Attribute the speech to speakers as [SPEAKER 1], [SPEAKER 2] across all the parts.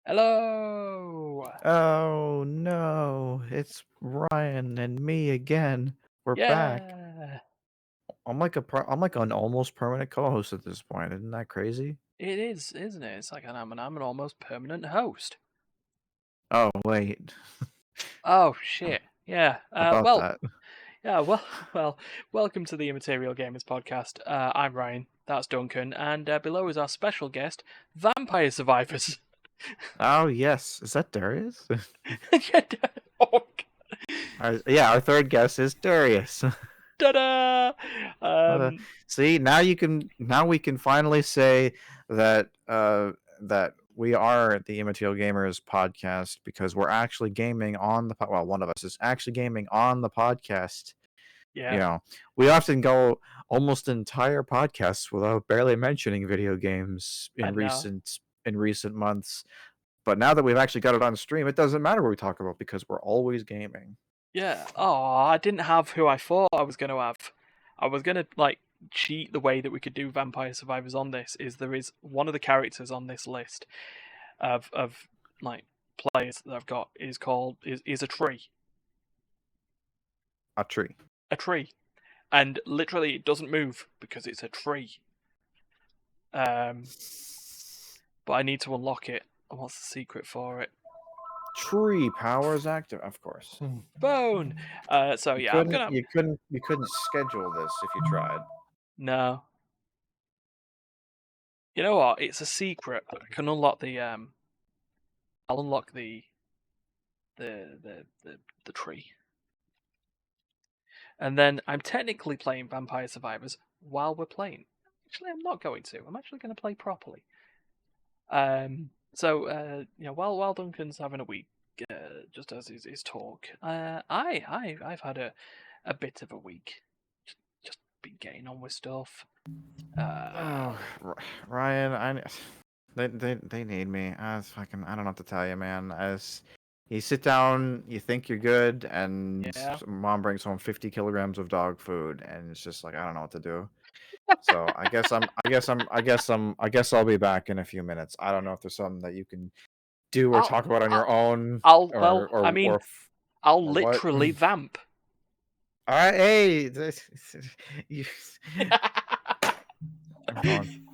[SPEAKER 1] Hello.
[SPEAKER 2] Oh no, it's Ryan and me again. We're back.
[SPEAKER 1] Yeah.
[SPEAKER 2] I'm like an almost permanent co-host at this point. Isn't that crazy?
[SPEAKER 1] It is, isn't it? It's like I'm an almost permanent host.
[SPEAKER 2] Oh wait,
[SPEAKER 1] Oh shit. Yeah.
[SPEAKER 2] about
[SPEAKER 1] Well.
[SPEAKER 2] that.
[SPEAKER 1] Yeah. Well. Well. Welcome to the Immaterial Gamers Podcast. I'm Ryan. That's Duncan, and below is our special guest, Vampire Survivors.
[SPEAKER 2] Oh yes, is that Darius?
[SPEAKER 1] Yeah. Oh,
[SPEAKER 2] Yeah, our third guest is Darius.
[SPEAKER 1] ta-da!
[SPEAKER 2] Uh, See, now we can finally say that that we are the Immaterial Gamers podcast because we're actually gaming on the well, one of us is actually gaming on the podcast. You
[SPEAKER 1] Yeah.
[SPEAKER 2] know, we often go almost entire podcasts without barely mentioning video games
[SPEAKER 1] I
[SPEAKER 2] in
[SPEAKER 1] know.
[SPEAKER 2] recent months. But now that we've actually got it on stream, it doesn't matter what we talk about because we're always gaming.
[SPEAKER 1] Yeah. Oh, I didn't have who I thought I was going to have. I was going to cheat the way that we could do Vampire Survivors on this. Is there is one of the characters on this list of like players that I've got is a tree.
[SPEAKER 2] A tree.
[SPEAKER 1] A tree. And literally it doesn't move because it's a tree. But I need to unlock it. And what's the secret for it?
[SPEAKER 2] Tree powers active, of course.
[SPEAKER 1] Bone. So
[SPEAKER 2] You
[SPEAKER 1] yeah, I'm
[SPEAKER 2] couldn't
[SPEAKER 1] gonna.
[SPEAKER 2] you couldn't you couldn't schedule this if you tried.
[SPEAKER 1] No. You know what? It's a secret. I can unlock the I'll unlock the tree. And then I'm technically playing Vampire Survivors while we're playing. Actually, I'm not going to. I'm actually going to play properly. While Duncan's having a week, just as his talk, I've had a bit of a week. Just been getting on with stuff.
[SPEAKER 2] Ryan, they need me. It's fucking, I don't know what to tell you, man. As you sit down, you think you're good, and
[SPEAKER 1] Yeah.
[SPEAKER 2] mom brings home 50 kilograms of dog food, and it's just like I don't know what to do. So I guess I'll be back in a few minutes. I don't know if there's something that you can do or
[SPEAKER 1] I'll,
[SPEAKER 2] talk about on
[SPEAKER 1] I'll,
[SPEAKER 2] your own,
[SPEAKER 1] I'll
[SPEAKER 2] or
[SPEAKER 1] well, I
[SPEAKER 2] or
[SPEAKER 1] mean,
[SPEAKER 2] or
[SPEAKER 1] I'll
[SPEAKER 2] or what.
[SPEAKER 1] literally vamp.
[SPEAKER 2] All right, hey, you, hold on.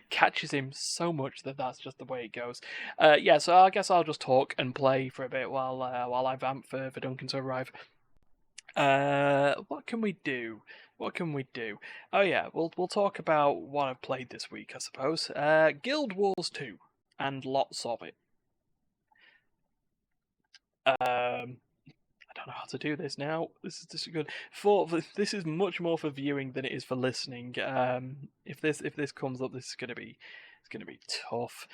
[SPEAKER 1] Catches him so much that that's just the way it goes. Yeah, so I guess I'll just talk and play for a bit while I vamp for Duncan to arrive. What can we do? What can we do? Oh yeah, we'll talk about what I've played this week, I suppose. Guild Wars 2, and lots of it. I don't know how to do this now. This is good. This is much more for viewing than it is for listening. If this comes up, this is gonna be tough.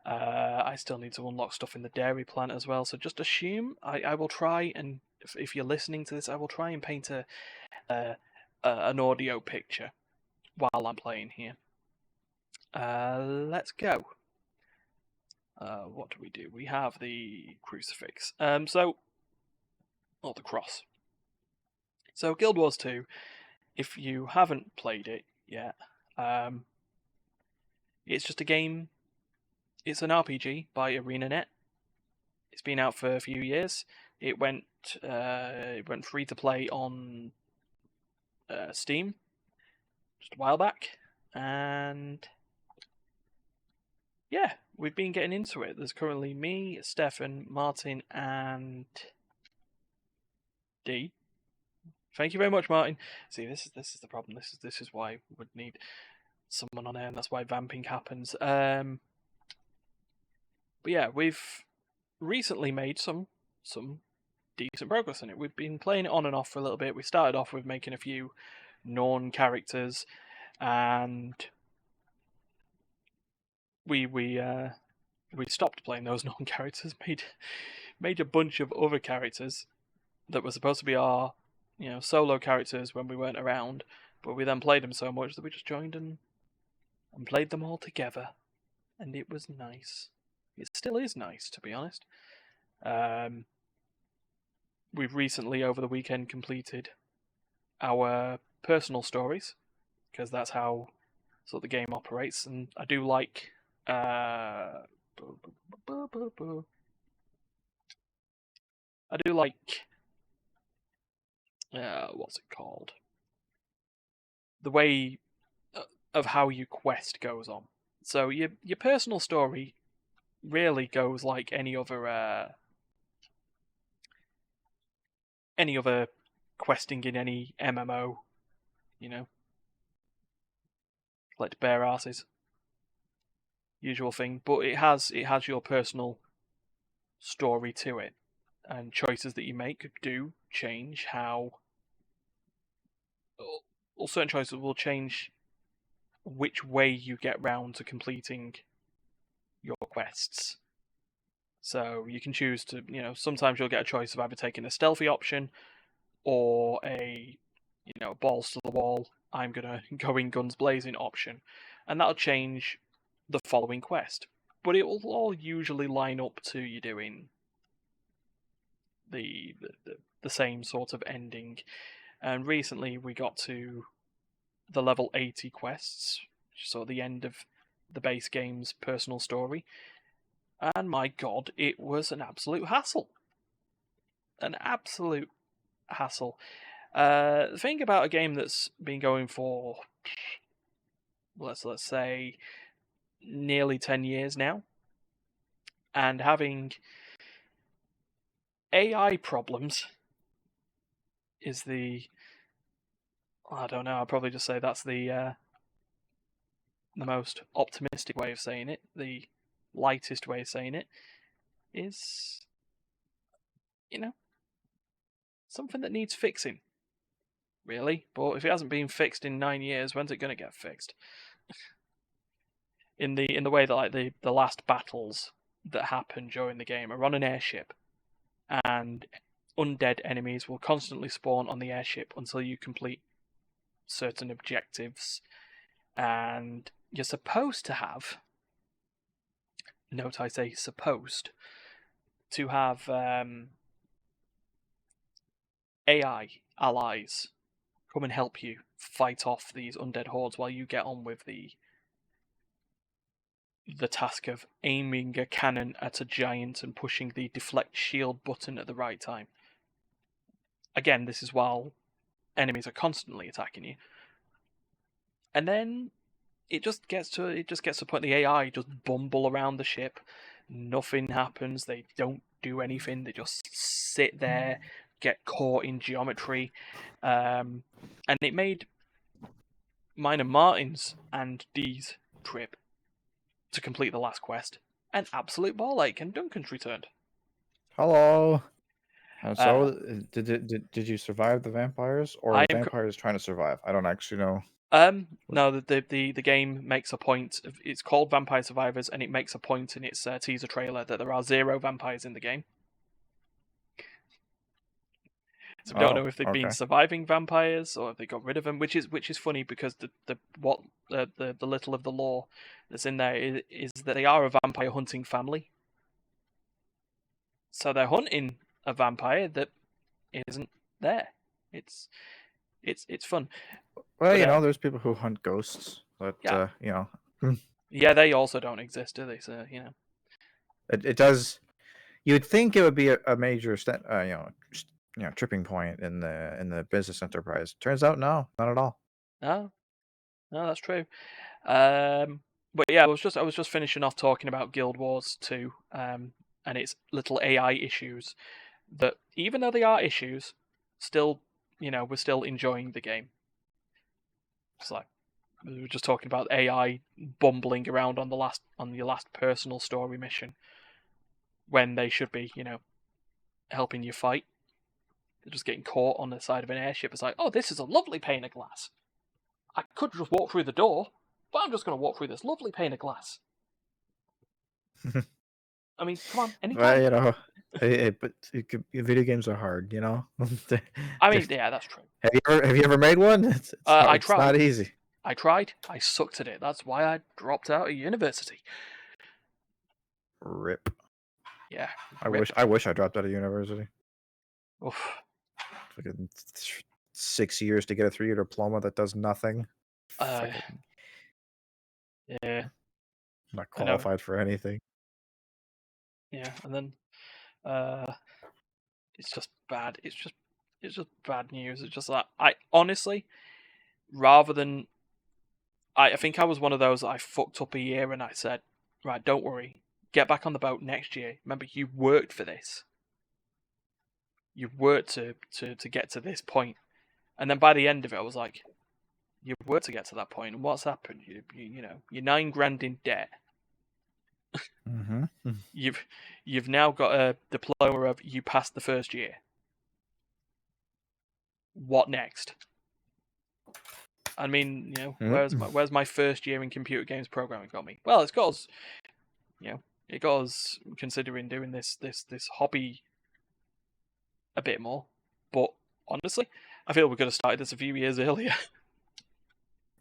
[SPEAKER 1] I still need to unlock stuff in the dairy plant as well. So just assume I will try, and if you're listening to this, I will try and paint an audio picture while I'm playing here. Let's go. What do? We have the crucifix. Or the cross. So Guild Wars 2, if you haven't played it yet, it's just a game. It's an RPG by ArenaNet. It's been out for a few years. It went free to play on Steam just a while back, and yeah, we've been getting into it. There's currently me, Stefan, Martin, and D. Thank you very much, Martin. See, this is the problem. This is why we would need someone on air, and that's why vamping happens. But yeah, we've recently made some decent progress in it. We've been playing it on and off for a little bit. We started off with making a few Norn characters, and we stopped playing those Norn characters. Made a bunch of other characters that were supposed to be our solo characters when we weren't around, but we then played them so much that we just joined and played them all together, and it was nice. It still is nice, to be honest. We've recently, over the weekend, completed our personal stories, because that's how sort of the game operates, and I do like I do like what's it called? The way of how your quest goes on. So your personal story really goes like any other questing in any MMO, you know, collect bear asses, usual thing. But it has your personal story to it, and choices that you make do change how. Well, certain choices will change which way you get round to completing your quests. So you can choose to, sometimes you'll get a choice of either taking a stealthy option or a, balls to the wall, I'm gonna go in guns blazing option, and that'll change the following quest. But it will all usually line up to you doing the same sort of ending. And recently we got to the level 80 quests, so the end of the base game's personal story. And my god, it was an absolute hassle. An absolute hassle. The thing about a game that's been going for, let's say, nearly 10 years now, and having AI problems is I don't know, I'll probably just say that's the most optimistic way of saying it, the lightest way of saying it, is, something that needs fixing, really. But if it hasn't been fixed in 9 years, when's it going to get fixed? In the way that like the last battles that happen during the game are on an airship, and undead enemies will constantly spawn on the airship until you complete certain objectives, and you're supposed to have, note I say supposed, to have AI allies come and help you fight off these undead hordes while you get on with the task of aiming a cannon at a giant and pushing the deflect shield button at the right time. Again, this is while enemies are constantly attacking you. And then it just gets to the point the AI just bumble around the ship. Nothing happens. They don't do anything. They just sit there, get caught in geometry. And it made mine and Martin's and Dee's trip to complete the last quest an absolute ball ache, and Duncan's returned.
[SPEAKER 2] Hello. So, did you survive the vampires, or are the vampires trying to survive? I don't actually know.
[SPEAKER 1] No, the game makes a point. It's called Vampire Survivors, and it makes a point in its teaser trailer that there are 0 vampires in the game. So we don't know if they've been surviving vampires or if they got rid of them, which is funny because the little of the lore that's in there is that they are a vampire hunting family. So they're hunting a vampire that isn't there. It's fun.
[SPEAKER 2] Well, but, there's people who hunt ghosts, but
[SPEAKER 1] yeah. Yeah, they also don't exist, do they? So
[SPEAKER 2] it does. You'd think it would be a major tripping point in the business enterprise. Turns out, no, not at all.
[SPEAKER 1] No, that's true. But yeah, I was just finishing off talking about Guild Wars 2, and its little AI issues. That even though they are issues, still, we're still enjoying the game. It's like we were just talking about AI bumbling around on your last personal story mission, when they should be, helping you fight. They're just getting caught on the side of an airship. It's like, oh, this is a lovely pane of glass. I could just walk through the door, but I'm just going to walk through this lovely pane of glass. I mean, come on, anytime.
[SPEAKER 2] Well, but video games are hard,
[SPEAKER 1] I mean, yeah, that's true.
[SPEAKER 2] Have you ever made one? It's
[SPEAKER 1] I tried.
[SPEAKER 2] It's not easy.
[SPEAKER 1] I tried. I sucked at it. That's why I dropped out of university.
[SPEAKER 2] Rip.
[SPEAKER 1] Yeah.
[SPEAKER 2] I wish I dropped out of university.
[SPEAKER 1] Oof.
[SPEAKER 2] Like 6 years to get a 3-year diploma that does nothing.
[SPEAKER 1] Yeah.
[SPEAKER 2] Not
[SPEAKER 1] I know.
[SPEAKER 2] qualified for anything.
[SPEAKER 1] Yeah, and then uh, it's just bad. It's just bad news. It's just like I honestly, rather than I think I was one of those that I fucked up a year and I said, right, don't worry, get back on the boat next year. Remember, you worked for this. You worked to get to this point, and then by the end of it, I was like, you worked to get to that point, and what's happened? You know, you're $9,000 in debt.
[SPEAKER 2] Mm-hmm.
[SPEAKER 1] You've now got a diploma of you passed the first year. What next? I mean, you know, where's my first year in computer games programming got me? Well, it's got us, you know, it got us considering doing this hobby a bit more. But honestly, I feel we could have started this a few years earlier.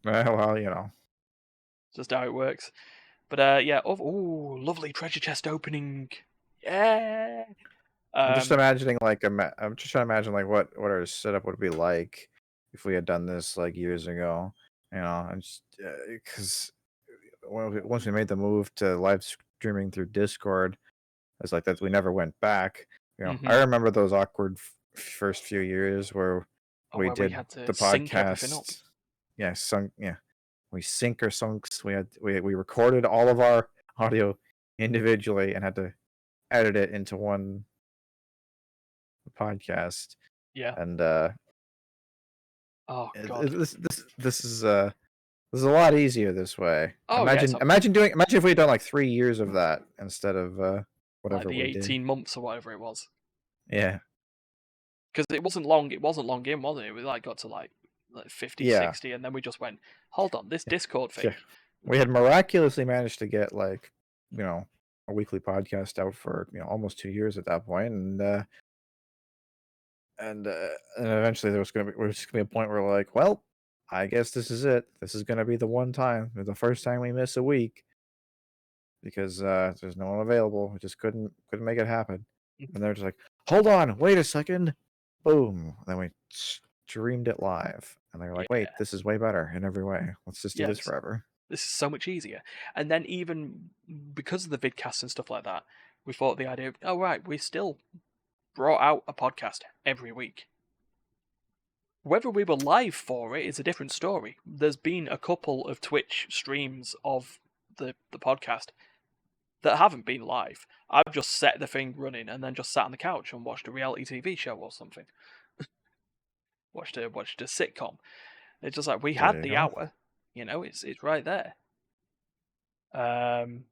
[SPEAKER 2] Well, you know.
[SPEAKER 1] Just how it works. But yeah, oh, lovely treasure chest opening. Yeah.
[SPEAKER 2] I'm just imagining like I'm just trying to imagine like what our setup would be like if we had done this like years ago. You know, and just because once we made the move to live streaming through Discord, it's like that we never went back. You know, I remember those awkward first few years where we
[SPEAKER 1] where we
[SPEAKER 2] did
[SPEAKER 1] had to
[SPEAKER 2] the
[SPEAKER 1] sync everything up.
[SPEAKER 2] podcast. Yeah, we sync our songs. We recorded all of our audio individually and had to edit it into one podcast.
[SPEAKER 1] Yeah.
[SPEAKER 2] And
[SPEAKER 1] Oh god.
[SPEAKER 2] this is a lot easier this way.
[SPEAKER 1] Oh yeah.
[SPEAKER 2] Imagine if we had done like 3 years of that instead of whatever
[SPEAKER 1] like the
[SPEAKER 2] we
[SPEAKER 1] 18
[SPEAKER 2] did.
[SPEAKER 1] months or whatever it was.
[SPEAKER 2] Yeah.
[SPEAKER 1] Because it wasn't long in, was it? We like got to like 50,
[SPEAKER 2] Yeah.
[SPEAKER 1] 60, and then we just went, hold on, this Discord thing.
[SPEAKER 2] Yeah. We had miraculously managed to get like, you know, a weekly podcast out for, you know, almost 2 years at that point, and eventually there was just gonna be a point where we're like, well, I guess this is it. This is gonna be the one time, the first time we miss a week because there's no one available. We just couldn't make it happen. And they're just like, hold on, wait a second, boom. And then we streamed it live, and they're like, wait, this is way better in every way. Let's just do this forever.
[SPEAKER 1] This is so much easier. And then even because of the vidcasts and stuff like that, we thought the idea of, oh right, we still brought out a podcast every week. Whether we were live for it is a different story. There's been a couple of Twitch streams of the podcast that haven't been live. I've just set the thing running and then just sat on the couch and watched a reality TV show or something. watched a sitcom. It's just like we had the hour, you know, it's right there. Oh,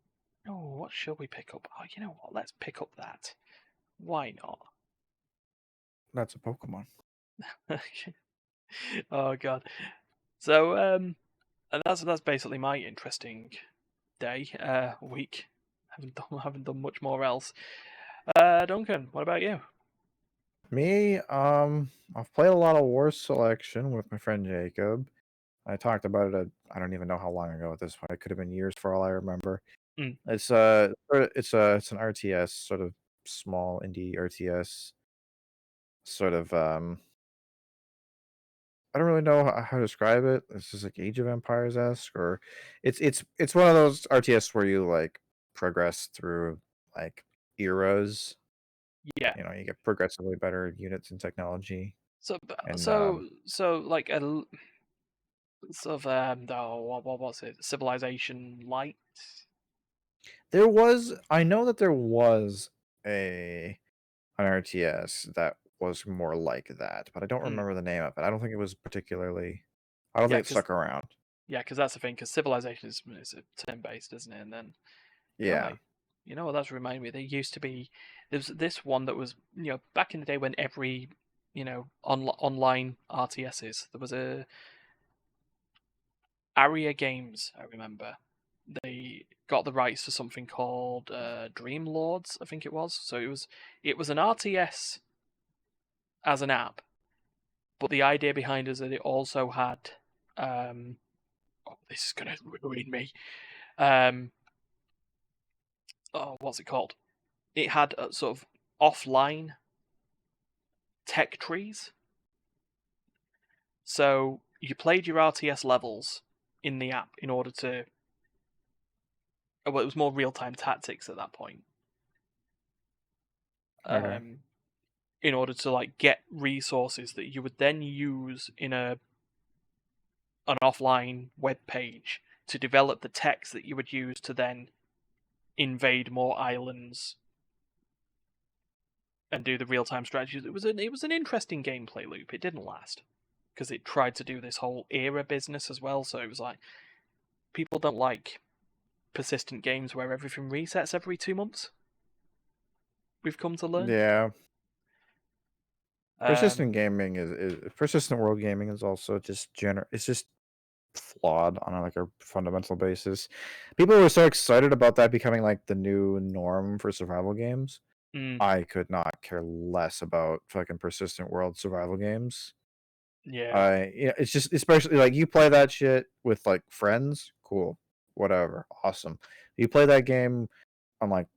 [SPEAKER 1] what shall we pick up? Oh, you know what? Let's pick up that. Why not?
[SPEAKER 2] That's a Pokemon.
[SPEAKER 1] Oh god. So and that's basically my interesting day, week. Haven't done much more else. Duncan, what about you?
[SPEAKER 2] Me, I've played a lot of War Selection with my friend Jacob. I talked about it. I don't even know how long ago at this point. It could have been years for all I remember. It's an RTS, sort of small indie RTS. Sort of I don't really know how to describe it. It's just like Age of Empires esque, or it's one of those RTS where you like progress through like eras.
[SPEAKER 1] Yeah.
[SPEAKER 2] You know, you get progressively better units and technology.
[SPEAKER 1] So
[SPEAKER 2] And
[SPEAKER 1] like a sort of what was it? Civilization Light.
[SPEAKER 2] I know that there was an RTS that was more like that, but I don't remember the name of it. I don't think it was particularly. I don't think it stuck around.
[SPEAKER 1] Yeah, because that's the thing. Because Civilization is turn-based, isn't it? And then you know what that's reminding me. There used to be there's this one that was back in the day when every online RTSs there was a Aria Games. I remember they got the rights to something called Dream Lords. I think it was. So it was an RTS as an app, but the idea behind it is that it also had this is gonna ruin me. What's it called? It had a sort of offline tech trees. So you played your RTS levels in the app in order to well, it was more real-time tactics at that point.
[SPEAKER 2] Okay.
[SPEAKER 1] In order to like get resources that you would then use in an offline web page to develop the text that you would use to then invade more islands and do the real-time strategies. It was an interesting gameplay loop. It didn't last because it tried to do this whole era business as well. So it was like people don't like persistent games where everything resets every 2 months. We've come to learn.
[SPEAKER 2] Yeah.
[SPEAKER 1] Um,
[SPEAKER 2] Persistent gaming is persistent world gaming is also just it's just flawed on like a fundamental basis. People were so excited about that becoming like the new norm for survival games. I could not care less about fucking persistent world survival games.
[SPEAKER 1] yeah.
[SPEAKER 2] It's just especially like you play that shit with like friends, cool, whatever, awesome. You play that game on like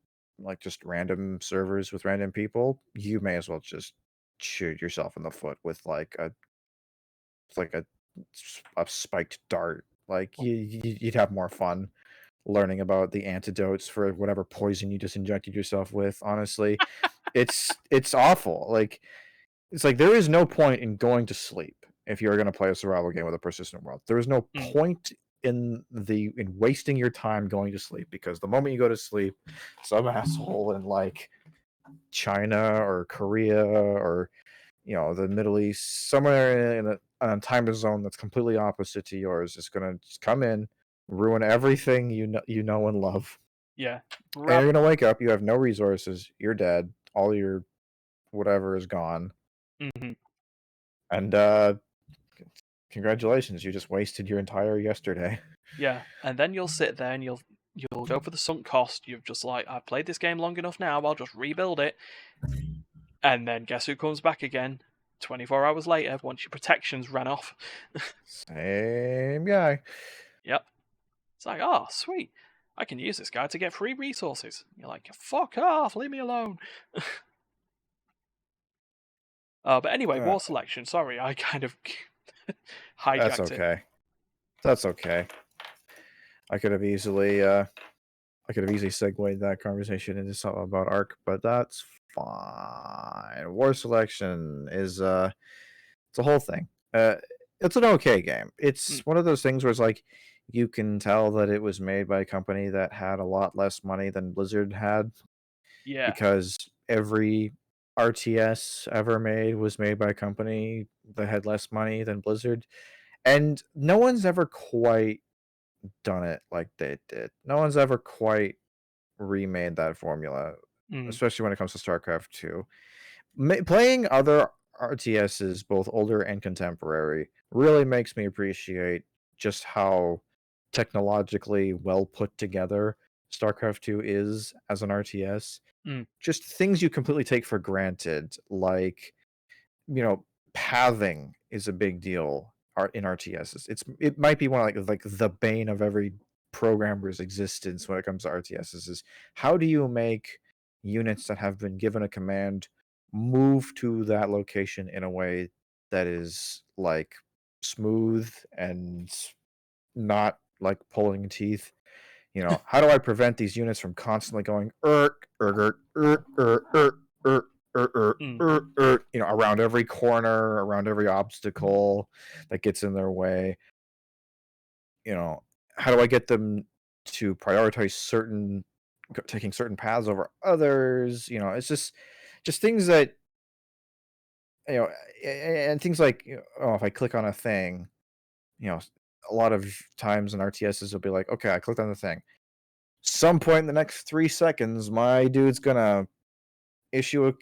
[SPEAKER 2] just random servers with random people, you may as well just shoot yourself in the foot with like a spiked dart. Like you'd have more fun learning about the antidotes for whatever poison you just injected yourself with. Honestly, it's awful. Like it's like there is no point in going to sleep if you're going to play a survival game with a persistent world. There is no point in wasting your time going to sleep, because the moment you go to sleep, some asshole in like China or Korea or the Middle East, somewhere in a time zone that's completely opposite to yours, is going to just come in, ruin everything you know and love.
[SPEAKER 1] Yeah.
[SPEAKER 2] And you're going to wake up, you have no resources, you're dead, all your whatever is gone.
[SPEAKER 1] Mm-hmm.
[SPEAKER 2] And congratulations, you just wasted your entire yesterday.
[SPEAKER 1] Yeah, and then you'll sit there and you'll go for the sunk cost. You've just like, I've played this game long enough now, I'll just rebuild it. And then guess who comes back again? 24 hours later, once your protections ran off.
[SPEAKER 2] Same guy.
[SPEAKER 1] Yep. It's like, oh, sweet. I can use this guy to get free resources. You're like, fuck off, leave me alone. But anyway, war selection. Sorry, I kind of hijacked
[SPEAKER 2] That's okay.
[SPEAKER 1] it.
[SPEAKER 2] That's okay. I could have easily segued that conversation into something about Ark, but that's fine. War selection is it's a whole thing. It's an okay game. It's one of those things where it's like you can tell that it was made by a company that had a lot less money than Blizzard had.
[SPEAKER 1] Yeah.
[SPEAKER 2] Because every RTS ever made was made by a company that had less money than Blizzard. And no one's ever quite done it like they did. No one's ever quite remade that formula, especially when it comes to StarCraft 2. Playing other RTSs, both older and contemporary, really makes me appreciate just how technologically well put together StarCraft 2 is as an RTS. Just things you completely take for granted, like pathing is a big deal in RTSs. It might be one of like the bane of every programmer's existence when it comes to RTSs, is how do you make units that have been given a command move to that location in a way that is like smooth and not like pulling teeth. How do I prevent these units from constantly going around every corner, around every obstacle that gets in their way? How do I get them to prioritize taking certain paths over others? It's just things that and things like if I click on a thing, a lot of times in RTSs will be like, okay, I clicked on the thing. Some point in the next 3 seconds, my dude's gonna issue a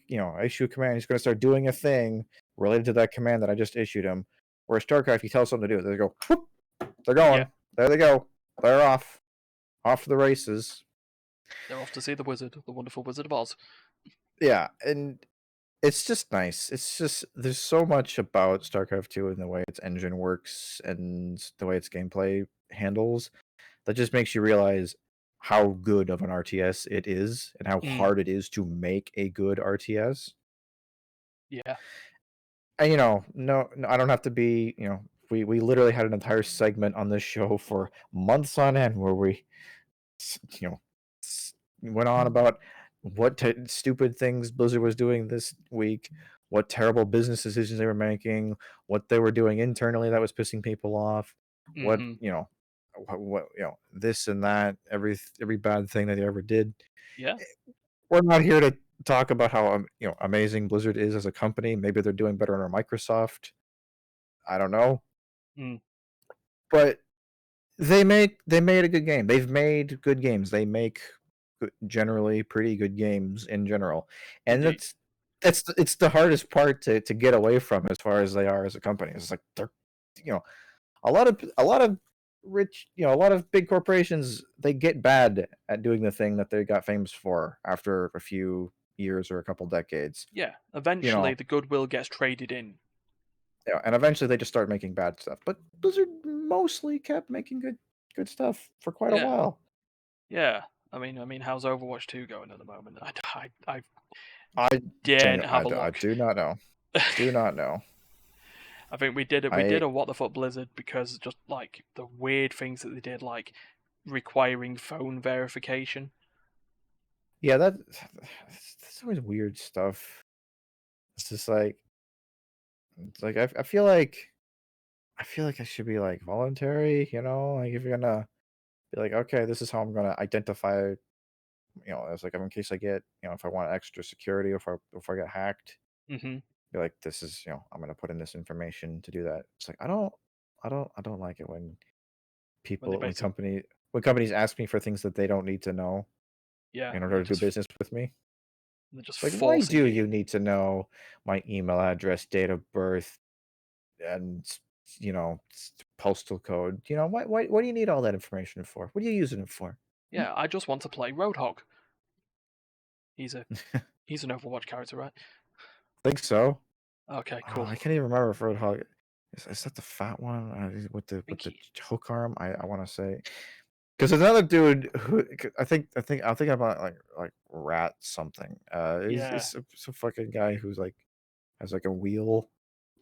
[SPEAKER 2] command. He's gonna start doing a thing related to that command that I just issued him. Whereas StarCraft, you tell someone to do it, they go, whoop, they're going. Yeah. There they go. They're off to the races.
[SPEAKER 1] They're off to see the wizard, the wonderful Wizard of Oz.
[SPEAKER 2] Yeah, and it's just nice. It's just there's so much about StarCraft 2 and the way its engine works and the way its gameplay handles that just makes you realize how good of an RTS it is and how hard it is to make a good RTS.
[SPEAKER 1] Yeah.
[SPEAKER 2] And no, I don't have to be, we literally had an entire segment on this show for months on end where we you know, went on about what stupid things Blizzard was doing this week, what terrible business decisions they were making, what they were doing internally that was pissing people off, what
[SPEAKER 1] Mm-hmm.
[SPEAKER 2] what this and that, every bad thing that they ever did.
[SPEAKER 1] Yeah.
[SPEAKER 2] We're not here to talk about how amazing Blizzard is as a company. Maybe they're doing better under Microsoft. I don't know,
[SPEAKER 1] Mm.
[SPEAKER 2] but they made a good game. They've made good games. They make generally pretty good games in general, and
[SPEAKER 1] Indeed.
[SPEAKER 2] it's the hardest part to get away from as far as they are as a company. It's like they're you know a lot of rich a lot of big corporations, they get bad at doing the thing that they got famous for after a few years or a couple decades.
[SPEAKER 1] Yeah.
[SPEAKER 2] You
[SPEAKER 1] Eventually,
[SPEAKER 2] know,
[SPEAKER 1] the goodwill gets traded in.
[SPEAKER 2] and eventually they just start making bad stuff. But Blizzard mostly kept making good stuff for quite a
[SPEAKER 1] Yeah.
[SPEAKER 2] while.
[SPEAKER 1] Yeah. I mean, how's Overwatch 2 going at the moment? I
[SPEAKER 2] I
[SPEAKER 1] daren't have a
[SPEAKER 2] I
[SPEAKER 1] look.
[SPEAKER 2] do not know. Do not know.
[SPEAKER 1] I think we did it. We
[SPEAKER 2] I
[SPEAKER 1] did a what the fuck Blizzard because just like the weird things that they did, like requiring phone verification.
[SPEAKER 2] Yeah, that's always weird stuff. It's just like it's like I feel like I should be like voluntary, like if you're gonna be like, okay, this is how I'm gonna identify, as like in case I get, if I want extra security, or if I get hacked,
[SPEAKER 1] Mm-hmm.
[SPEAKER 2] be like, this is, I'm gonna put in this information to do that. It's like I don't like it when
[SPEAKER 1] When they
[SPEAKER 2] people
[SPEAKER 1] basically,
[SPEAKER 2] when companies ask me for things that they don't need to know
[SPEAKER 1] yeah,
[SPEAKER 2] in
[SPEAKER 1] and
[SPEAKER 2] order to do business with me.
[SPEAKER 1] they're just
[SPEAKER 2] It's like, why
[SPEAKER 1] forcing
[SPEAKER 2] do
[SPEAKER 1] you.
[SPEAKER 2] you need to know my email address, date of birth, and postal code? What do you need all that information for? What are you using it for?
[SPEAKER 1] Yeah, I just want to play Roadhog. He's a he's an Overwatch character, right?
[SPEAKER 2] Think so.
[SPEAKER 1] Okay,
[SPEAKER 2] Oh,
[SPEAKER 1] cool.
[SPEAKER 2] I can't even remember if Roadhog is that the fat one with
[SPEAKER 1] I
[SPEAKER 2] with
[SPEAKER 1] think
[SPEAKER 2] the hook arm. I want to say because there's another dude who I think about like rat something.
[SPEAKER 1] yeah,
[SPEAKER 2] He's some fucking guy who's like has like a wheel,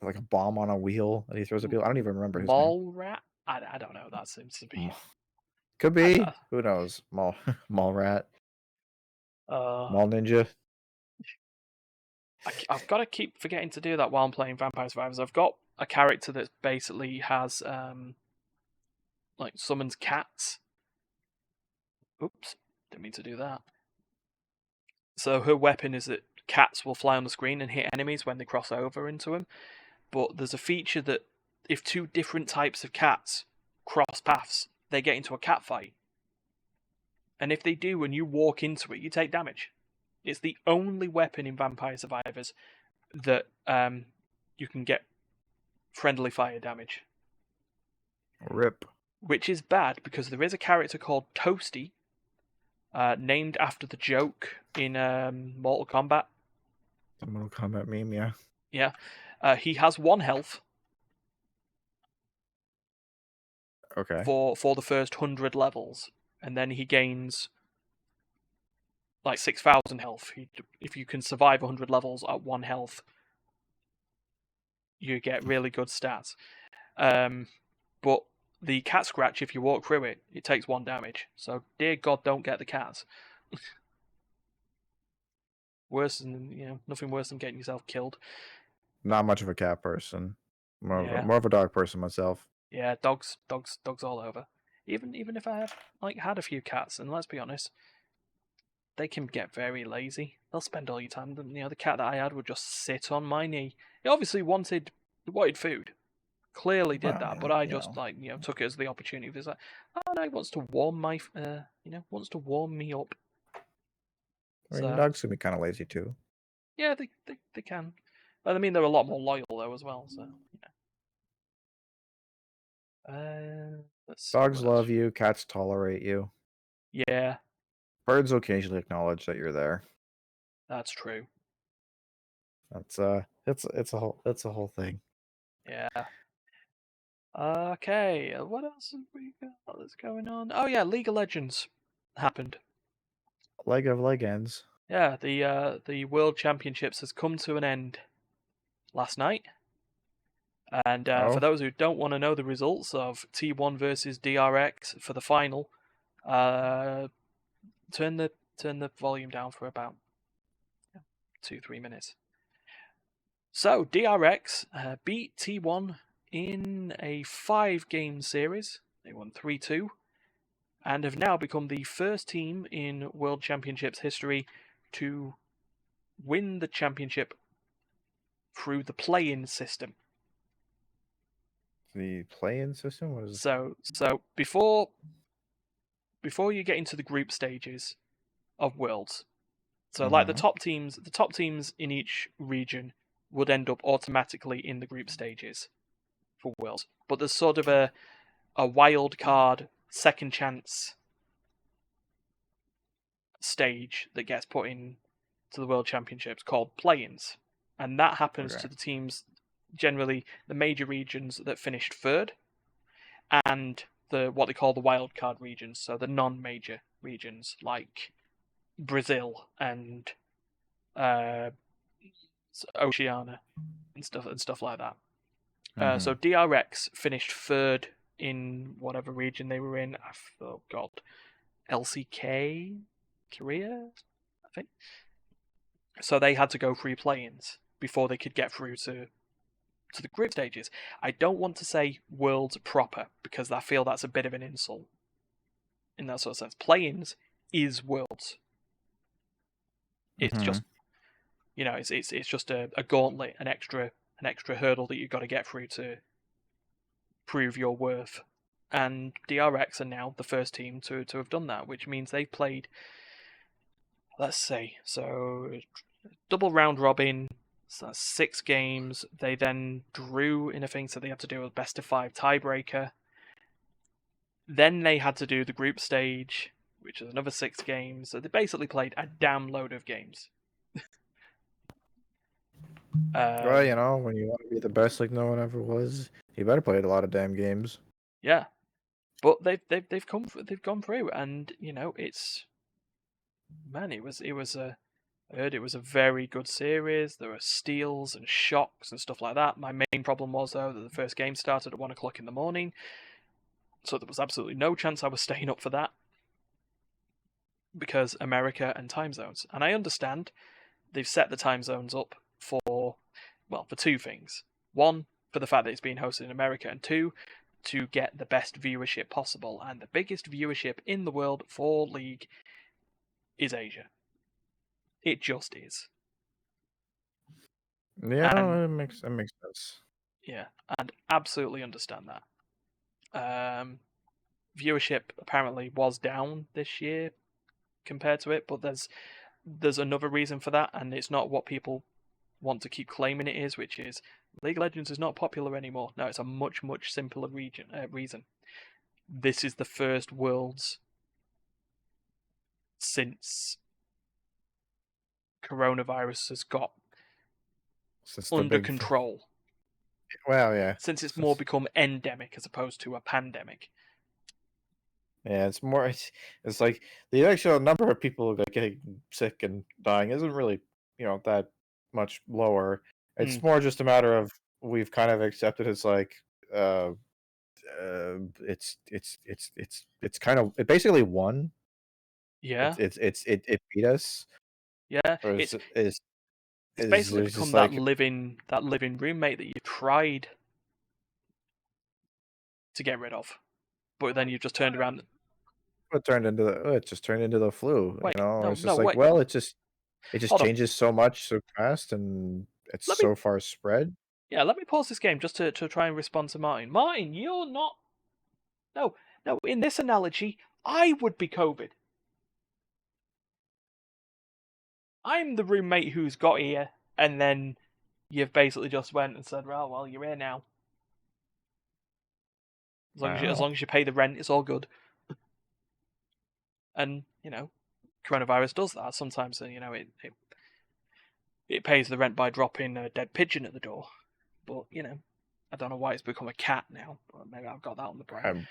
[SPEAKER 2] like a bomb on a wheel that he throws at people. I don't even remember his name.
[SPEAKER 1] Mall Rat. I don't know. That seems to be.
[SPEAKER 2] Could
[SPEAKER 1] I,
[SPEAKER 2] be. Who knows? Mall mall rat,
[SPEAKER 1] uh,
[SPEAKER 2] mall ninja.
[SPEAKER 1] I've got to keep forgetting to do that while I'm playing Vampire Survivors. I've got a character that basically has like summons cats. Oops, didn't mean to do that. So her weapon is that cats will fly on the screen and hit enemies when they cross over into them. But there's a feature that if two different types of cats cross paths, they get into a cat fight. And if they do and you walk into it, you take damage. It's the only weapon in Vampire Survivors that you can get friendly fire damage.
[SPEAKER 2] Rip.
[SPEAKER 1] Which is bad because there is a character called Toasty, named after the joke in Mortal Kombat.
[SPEAKER 2] The Mortal Kombat meme, yeah.
[SPEAKER 1] Yeah. He has 1 health
[SPEAKER 2] Okay.
[SPEAKER 1] for the first 100 levels, and then he gains like 6,000 health. If you can survive 100 levels at 1 health, you get really good stats. But the cat scratch, if you walk through it, it takes 1 damage. So, dear God, don't get the cats. Worse than, nothing worse than getting yourself killed.
[SPEAKER 2] Not much of a cat person.
[SPEAKER 1] Yeah.
[SPEAKER 2] More of a dog person myself.
[SPEAKER 1] Yeah, dogs all over. Even if I have had a few cats, and let's be honest, they can get very lazy. They'll spend all your time. The cat that I had would just sit on my knee. He obviously wanted food. Clearly did
[SPEAKER 2] Well,
[SPEAKER 1] that, but
[SPEAKER 2] yeah,
[SPEAKER 1] I just took it as the opportunity. It's like, oh no, he wants to warm my wants to warm me up.
[SPEAKER 2] I mean,
[SPEAKER 1] So
[SPEAKER 2] dogs can be kind of lazy too.
[SPEAKER 1] yeah, they can. But I mean, they're a lot more loyal though as well. So let's see
[SPEAKER 2] Dogs
[SPEAKER 1] what else.
[SPEAKER 2] love you. Cats tolerate you.
[SPEAKER 1] Yeah,
[SPEAKER 2] Birds occasionally acknowledge that you're there.
[SPEAKER 1] that's true.
[SPEAKER 2] That's it's a whole thing.
[SPEAKER 1] Yeah. Okay, what else have we got that's going on? Oh yeah, League of Legends happened.
[SPEAKER 2] Leg of Legends.
[SPEAKER 1] Yeah, the World Championships has come to an end last night. And for
[SPEAKER 2] Oh,
[SPEAKER 1] those who don't want to know the results of T1 versus DRX for the final, Turn the volume down for about 2-3 minutes. So DRX beat T1 in a 5-game series. They won 3-2 and have now become the first team in World Championships history to win the championship through the play-in system.
[SPEAKER 2] The play-in system? What is it?
[SPEAKER 1] So before you get into the group stages of Worlds, so like the top teams in each region would end up automatically in the group stages for Worlds. But there's sort of a wild card second chance stage that gets put in to the World Championships called play-ins. And that happens to the teams, generally the major regions that finished third, and what they call the wild card regions, so the non-major regions like Brazil and Oceania and stuff like that. So DRX finished third in whatever region they were in. Oh god, LCK, Korea, I think. So they had to go through play-ins before they could get through to the group stages. I don't want to say Worlds proper because I feel that's a bit of an insult in that sort of sense. Play-ins is Worlds. It's just, it's just a gauntlet, an extra hurdle that you've got to get through to prove your worth. And DRX are now the first team to have done that, which means they've played, let's say, so double round robin, so that's 6 games. They then drew in a thing, so they had to do a best of 5 tiebreaker. Then they had to do the group stage, which is another 6 games. So they basically played a damn load of games.
[SPEAKER 2] Well, when you want to be the best like no one ever was, you better play a lot of damn games.
[SPEAKER 1] Yeah, but they've gone through, and it's, man, it was I heard it was a very good series. There were steals and shocks and stuff like that. My main problem was, though, that the first game started at 1 o'clock in the morning, so there was absolutely no chance I was staying up for that because America and time zones. And I understand they've set the time zones up for 2 things. 1, for the fact that it's being hosted in America, and 2, to get the best viewership possible. And the biggest viewership in the world for League is Asia. It just is.
[SPEAKER 2] Yeah, that makes sense.
[SPEAKER 1] Yeah, and absolutely understand that. Viewership apparently was down this year compared to it, but there's another reason for that, and it's not what people want to keep claiming it is, which is League of Legends is not popular anymore. No, it's a much simpler reason. This is the first Worlds since coronavirus has got under control.
[SPEAKER 2] Well, yeah.
[SPEAKER 1] Since it's more become endemic as opposed to a pandemic.
[SPEAKER 2] Yeah, it's more. It's like the actual number of people that getting sick and dying isn't really, that much lower. It's more just a matter of we've kind of accepted it's like, it's kind of it basically won.
[SPEAKER 1] Yeah.
[SPEAKER 2] It beat us.
[SPEAKER 1] Yeah. It's basically become that living roommate that you tried to get rid of, but then you've just turned around.
[SPEAKER 2] It just turned into the flu.
[SPEAKER 1] Wait,
[SPEAKER 2] it's just
[SPEAKER 1] wait.
[SPEAKER 2] Well, it just
[SPEAKER 1] Hold
[SPEAKER 2] changes so much so fast, and it's so far spread.
[SPEAKER 1] Yeah, let me pause this game just to try and respond to Martin. Martin, you're not. No. In this analogy, I would be COVID. I'm the roommate who's got here, and then you've basically just went and said, well, you're here now. As long as you pay the rent, it's all good. And coronavirus does that sometimes. It pays the rent by dropping a dead pigeon at the door. But I don't know why it's become a cat now. But maybe I've got that on the brain.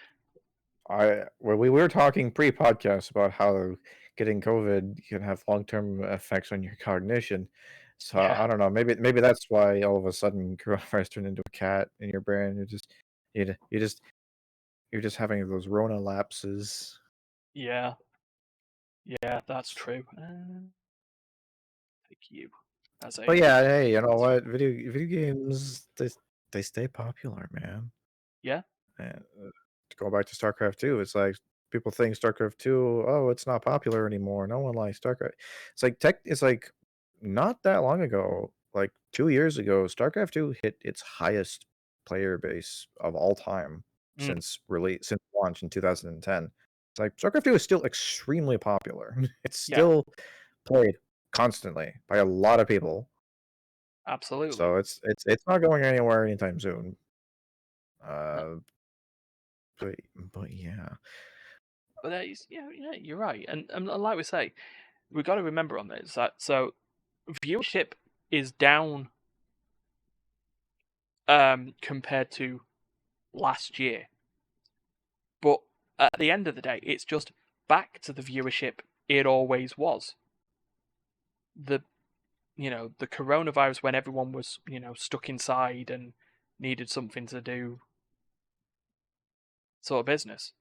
[SPEAKER 2] We were talking pre-podcast about how getting COVID can have long-term effects on your cognition. So yeah. I don't know. Maybe that's why all of a sudden coronavirus turned into a cat in your brain. You're just having those Rona lapses.
[SPEAKER 1] Yeah, yeah, that's true. Thank you. As
[SPEAKER 2] But
[SPEAKER 1] a
[SPEAKER 2] yeah, hey, you know
[SPEAKER 1] as
[SPEAKER 2] what? Video games they stay popular, man.
[SPEAKER 1] yeah.
[SPEAKER 2] And to go back to StarCraft 2, it's like people think StarCraft 2, oh, it's not popular anymore. No one likes StarCraft. It's like not that long ago, like 2 years ago, StarCraft 2 hit its highest player base of all time
[SPEAKER 1] Mm,
[SPEAKER 2] since launch in 2010. It's like StarCraft 2 is still extremely popular. It's
[SPEAKER 1] yeah,
[SPEAKER 2] still played constantly by a lot of people.
[SPEAKER 1] absolutely.
[SPEAKER 2] So it's not going anywhere anytime soon.
[SPEAKER 1] No,
[SPEAKER 2] Uh, but but yeah.
[SPEAKER 1] but yeah, yeah, you're right. And like we say, we've got to remember on this that so viewership is down compared to last year, but at the end of the day, it's just back to the viewership it always was. The the coronavirus when everyone was stuck inside and needed something to do sort of business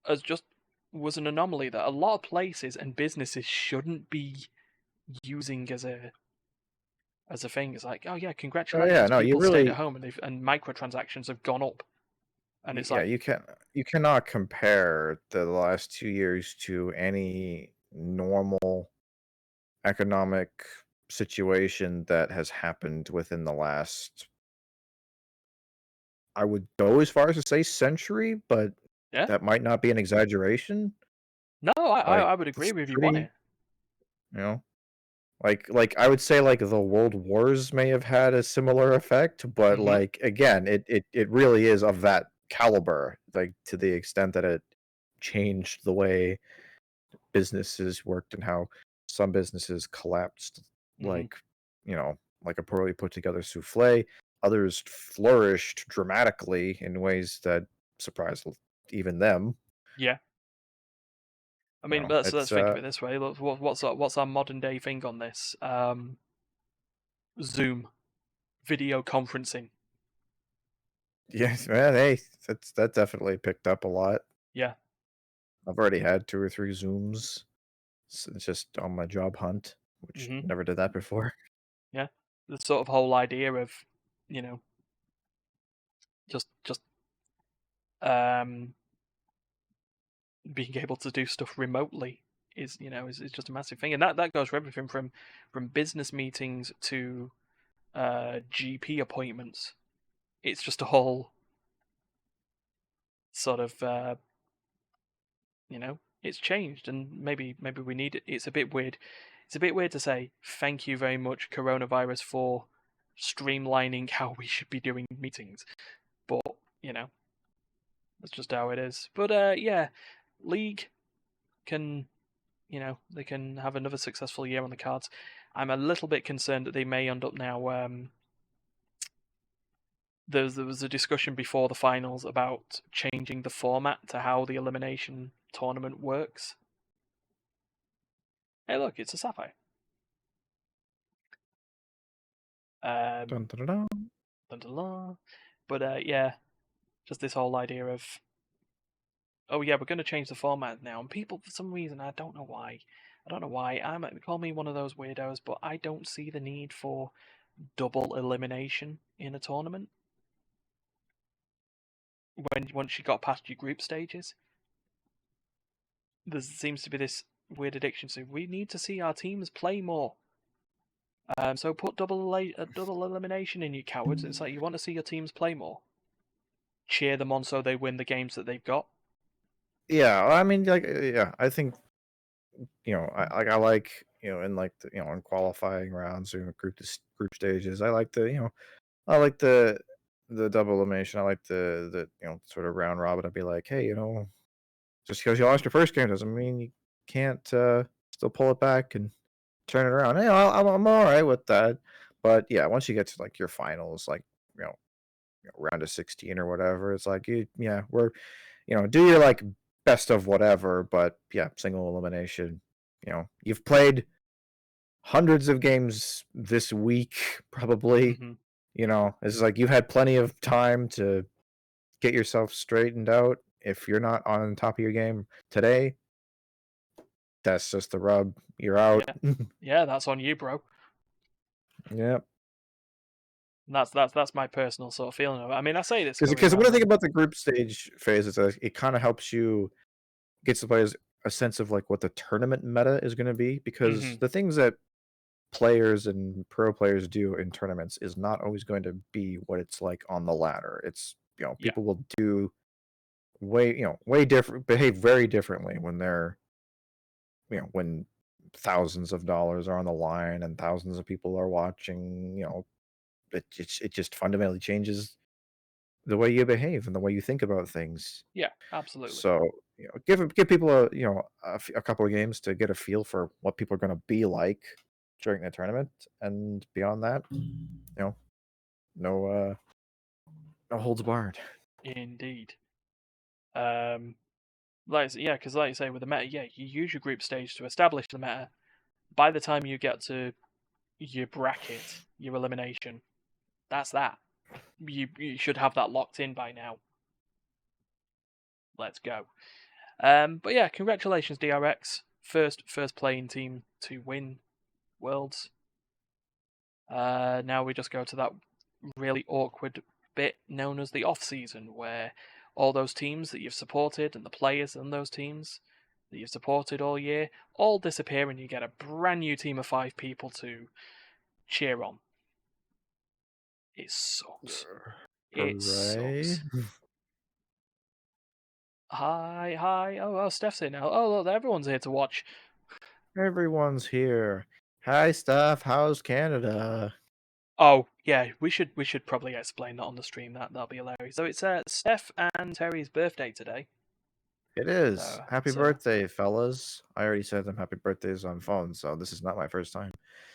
[SPEAKER 1] as just was an anomaly that a lot of places and businesses shouldn't be using as a thing. It's like, oh yeah,
[SPEAKER 2] Oh yeah,
[SPEAKER 1] congratulations,
[SPEAKER 2] no, you
[SPEAKER 1] people stayed at
[SPEAKER 2] really
[SPEAKER 1] home and microtransactions have gone up, and it's
[SPEAKER 2] yeah,
[SPEAKER 1] like,
[SPEAKER 2] you cannot compare the last 2 years to any normal economic situation that has happened within the last I would go as far as to say century, but
[SPEAKER 1] yeah,
[SPEAKER 2] that might not be an exaggeration.
[SPEAKER 1] no,
[SPEAKER 2] Like,
[SPEAKER 1] I would agree
[SPEAKER 2] it's
[SPEAKER 1] with you on
[SPEAKER 2] pretty,
[SPEAKER 1] it.
[SPEAKER 2] you know? Like, I would say, like, the world wars may have had a similar effect, but,
[SPEAKER 1] Hmm.
[SPEAKER 2] like, again, it really is of that caliber, like, to the extent that it changed the way businesses worked and how some businesses collapsed,
[SPEAKER 1] Hmm.
[SPEAKER 2] like, like a poorly put together souffle. Others flourished dramatically in ways that surprised even them.
[SPEAKER 1] Yeah, I mean, let's
[SPEAKER 2] It's
[SPEAKER 1] think of it this way. Look, what's our modern day thing on this? Zoom video conferencing.
[SPEAKER 2] yes, man. Hey, that definitely picked up a lot.
[SPEAKER 1] Yeah.
[SPEAKER 2] I've already had 2 or 3 Zooms just on my job hunt, which
[SPEAKER 1] Hmm.
[SPEAKER 2] never did that before.
[SPEAKER 1] Yeah. The sort of whole idea of, you know, just um being able to do stuff remotely is just a massive thing, and that goes for everything from business meetings to GP appointments. It's just a whole sort of it's changed, and maybe we need it. It's a bit weird. It's a bit weird to say thank you very much, coronavirus, for streamlining how we should be doing meetings, but you know that's just how it is. But yeah, League can they can have another successful year on the cards. I'm a little bit concerned that they may end up now. There was a discussion before the finals about changing the format to how the elimination tournament works. Hey, look, it's a sapphire. Um,
[SPEAKER 2] Dun, dun, dun, dun.
[SPEAKER 1] dun, dun, dun. But yeah, just this whole idea of, oh yeah, we're going to change the format now, and people for some reason I don't know why. I don't know why. Call me one of those weirdos, but I don't see the need for double elimination in a tournament. When once you got past your group stages, there seems to be this weird addiction to we need to see our teams play more. So put double elimination in, you cowards. It's like you want to see your teams play more. Cheer them on so they win the games that they've got.
[SPEAKER 2] Yeah, I mean, like, yeah, I think I like in like in qualifying rounds or group stages. I like the double elimination. I like the sort of round robin. I'd be like, hey, just because you lost your first game doesn't mean you can't still pull it back and turn it around. Hey, I'm all right with that. But yeah, once you get to like your finals, like you know, round of 16 or whatever, it's like we're do your like best of whatever. But yeah, single elimination. You've played hundreds of games this week, probably.
[SPEAKER 1] Hmm.
[SPEAKER 2] It's like you've had plenty of time to get yourself straightened out. If you're not on top of your game today, that's just the rub. You're out.
[SPEAKER 1] Yeah, that's on you, bro.
[SPEAKER 2] Yep.
[SPEAKER 1] And that's my personal sort of feeling of it. I mean, I say this
[SPEAKER 2] Because what I think about the group stage phase is that it kind of helps you get the players a sense of like what the tournament meta is going to be. Because the things that players and pro players do in tournaments is not always going to be what it's like on the ladder. It's people will do way different, behave very differently when they're when thousands of dollars are on the line and thousands of people are watching. It just fundamentally changes the way you behave and the way you think about things.
[SPEAKER 1] Yeah, absolutely.
[SPEAKER 2] So give people a couple of games to get a feel for what people are going to be like during the tournament, and beyond that, no no holds barred.
[SPEAKER 1] Indeed. Because like you say, with the meta, you use your group stage to establish the meta. By the time you get to your bracket, your elimination, that's that. You should have that locked in by now. Let's go. But yeah, congratulations, DRX. First playing team to win Worlds. Now we just go to that really awkward bit known as the off season, where all those teams that you've supported and the players in those teams that you've supported all year all disappear, and you get a brand new team of 5 people to cheer on. It sucks. It sucks. Hi. Oh, Steph's here now. Oh, look, everyone's here to watch.
[SPEAKER 2] Everyone's here. Hi, Steph. How's Canada?
[SPEAKER 1] Oh, yeah, we should probably explain that on the stream. That'll be hilarious. So it's Steph and Terry's birthday today.
[SPEAKER 2] It is. Happy birthday, fellas. I already said them happy birthdays on phone, so this is not my first time.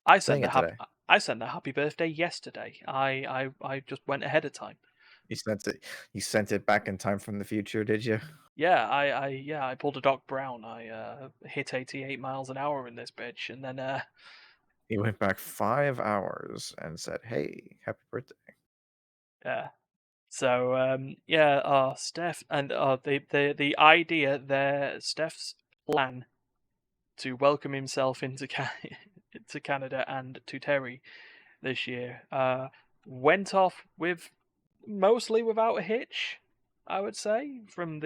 [SPEAKER 1] I sent the happy birthday yesterday. I just went ahead of time.
[SPEAKER 2] You sent it back in time from the future, did you?
[SPEAKER 1] Yeah, I pulled a Doc Brown. I hit 88 miles an hour in this bitch, and then
[SPEAKER 2] he went back 5 hours and said, "Hey, happy birthday."
[SPEAKER 1] Yeah. So Steph and the idea there, Steph's plan to welcome himself into to Canada and to Terry this year went off mostly without a hitch, I would say, from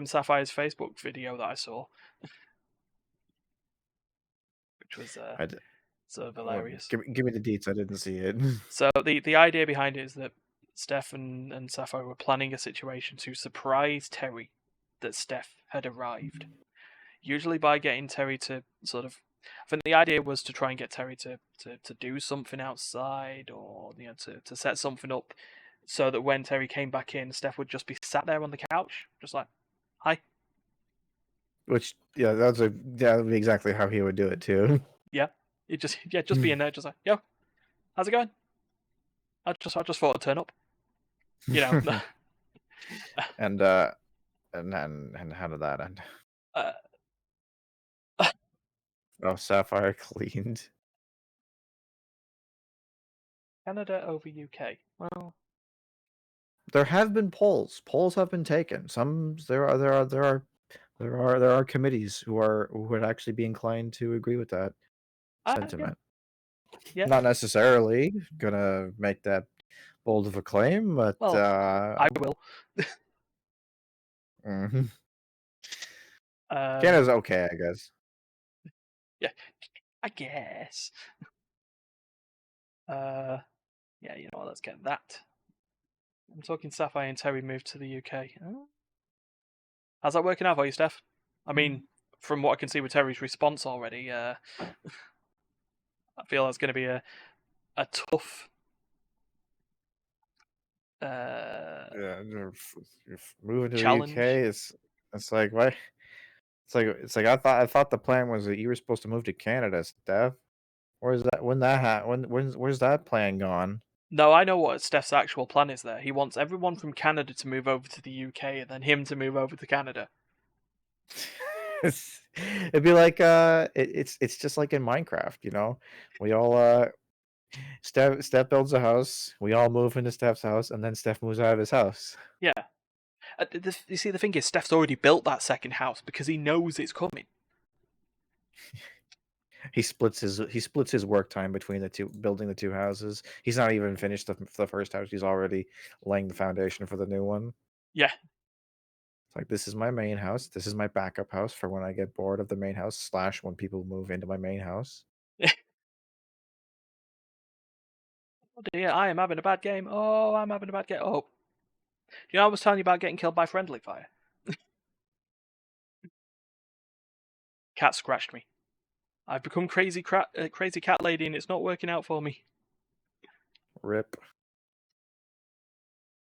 [SPEAKER 1] Sapphire's Facebook video that I saw, which was sort of hilarious.
[SPEAKER 2] Give me the deets. I didn't see it.
[SPEAKER 1] So the idea behind it is that Steph and Sapphire were planning a situation to surprise Terry that Steph had arrived. Usually by getting Terry to sort of... I think the idea was to try and get Terry to do something outside, or to set something up so that when Terry came back in, Steph would just be sat there on the couch, just like, hi.
[SPEAKER 2] Which, that would be exactly how he would do it too.
[SPEAKER 1] Yeah. Just be in there, just like, yo, how's it going? I just thought I'd turn up.
[SPEAKER 2] And how did that end? Oh, Sapphire cleaned.
[SPEAKER 1] Canada over UK. Well,
[SPEAKER 2] there have been polls. Polls have been taken. There are committees who would actually be inclined to agree with that sentiment.
[SPEAKER 1] Yeah.
[SPEAKER 2] Not necessarily gonna make that bold of a claim, but
[SPEAKER 1] I will.
[SPEAKER 2] Canada's okay, I guess.
[SPEAKER 1] Yeah, I guess. Yeah, you know what? Let's get that. I'm talking Sapphire and Terry moved to the UK. How's that working out for you, Steph? I mean, from what I can see with Terry's response already, I feel that's going to be a tough.
[SPEAKER 2] Moving to
[SPEAKER 1] challenge.
[SPEAKER 2] The UK is like what? It's like I thought the plan was that you were supposed to move to Canada, Steph. Where's that? Where's that plan gone?
[SPEAKER 1] No, I know what Steph's actual plan is there. He wants everyone from Canada to move over to the UK and then him to move over to Canada.
[SPEAKER 2] It'd be like it's just like in Minecraft, we all Steph builds a house, we all move into Steph's house, and then Steph moves out of his house.
[SPEAKER 1] Yeah. You see, the thing is, Steph's already built that second house because he knows it's coming.
[SPEAKER 2] He splits his work time between the two, building the two houses. He's not even finished the first house. He's already laying the foundation for the new one.
[SPEAKER 1] Yeah.
[SPEAKER 2] It's like, this is my main house. This is my backup house for when I get bored of the main house / when people move into my main house.
[SPEAKER 1] Oh dear, I am having a bad game. Oh, I'm having a bad game. Oh, you know, I was telling you about getting killed by friendly fire. Cat scratched me. I've become crazy cat lady, and it's not working out for me.
[SPEAKER 2] Rip.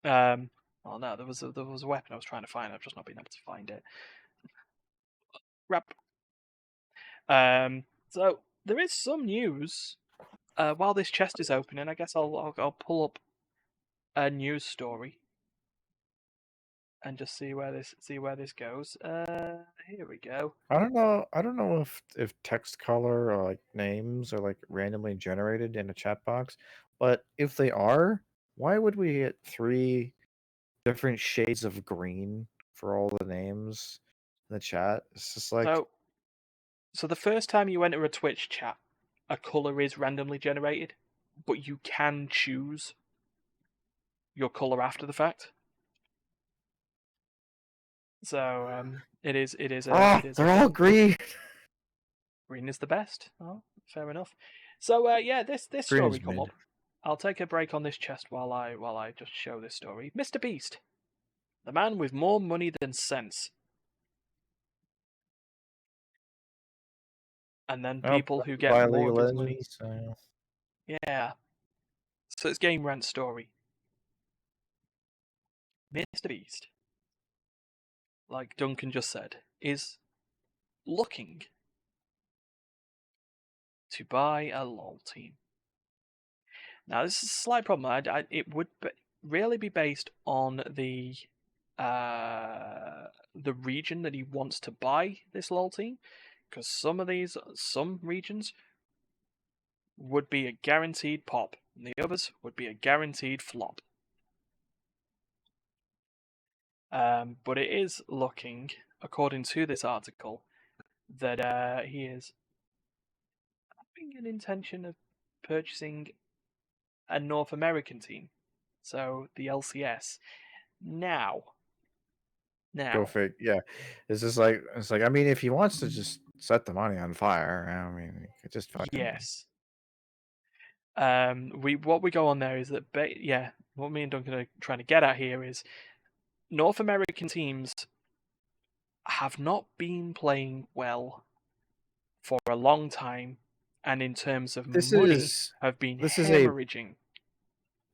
[SPEAKER 1] Oh no, there was a weapon I was trying to find. I've just not been able to find it. Rap. So there is some news. While this chest is opening, I guess I'll pull up a news story and just see where this goes. Here we go.
[SPEAKER 2] I don't know. I don't know if text color or like names are like randomly generated in a chat box, but if they are, why would we get 3 different shades of green for all the names in the chat? It's just like,
[SPEAKER 1] So the first time you enter a Twitch chat, a color is randomly generated, but you can choose your color after the fact. So it is
[SPEAKER 2] they're all green.
[SPEAKER 1] Green is the best. Oh, fair enough. So yeah, this
[SPEAKER 2] Green
[SPEAKER 1] story
[SPEAKER 2] is
[SPEAKER 1] come
[SPEAKER 2] mid.
[SPEAKER 1] up. I'll take a break on this chest while I just show this story. Mr. Beast, the man with more money than sense. And then
[SPEAKER 2] Oh,
[SPEAKER 1] people who get
[SPEAKER 2] by
[SPEAKER 1] more
[SPEAKER 2] League
[SPEAKER 1] of
[SPEAKER 2] of
[SPEAKER 1] his money.
[SPEAKER 2] Legends. So.
[SPEAKER 1] Yeah. So it's Game Rant story. Mr. Beast, like Duncan just said, is looking to buy a LOL team. Now, this is a slight problem. It would really be based on the region that he wants to buy this LOL team, because some regions would be a guaranteed pop, and the others would be a guaranteed flop. But it is looking, according to this article, that he is having an intention of purchasing a North American team, so the LCS. Now,
[SPEAKER 2] Go fig. Yeah, it's like, I mean, if he wants to just set the money on fire, I mean, he could just fucking.
[SPEAKER 1] yes. What we go on there is that what me and Duncan are trying to get at here is North American teams have not been playing well for a long time, and in terms of money, have been
[SPEAKER 2] this is a
[SPEAKER 1] hemorrhaging.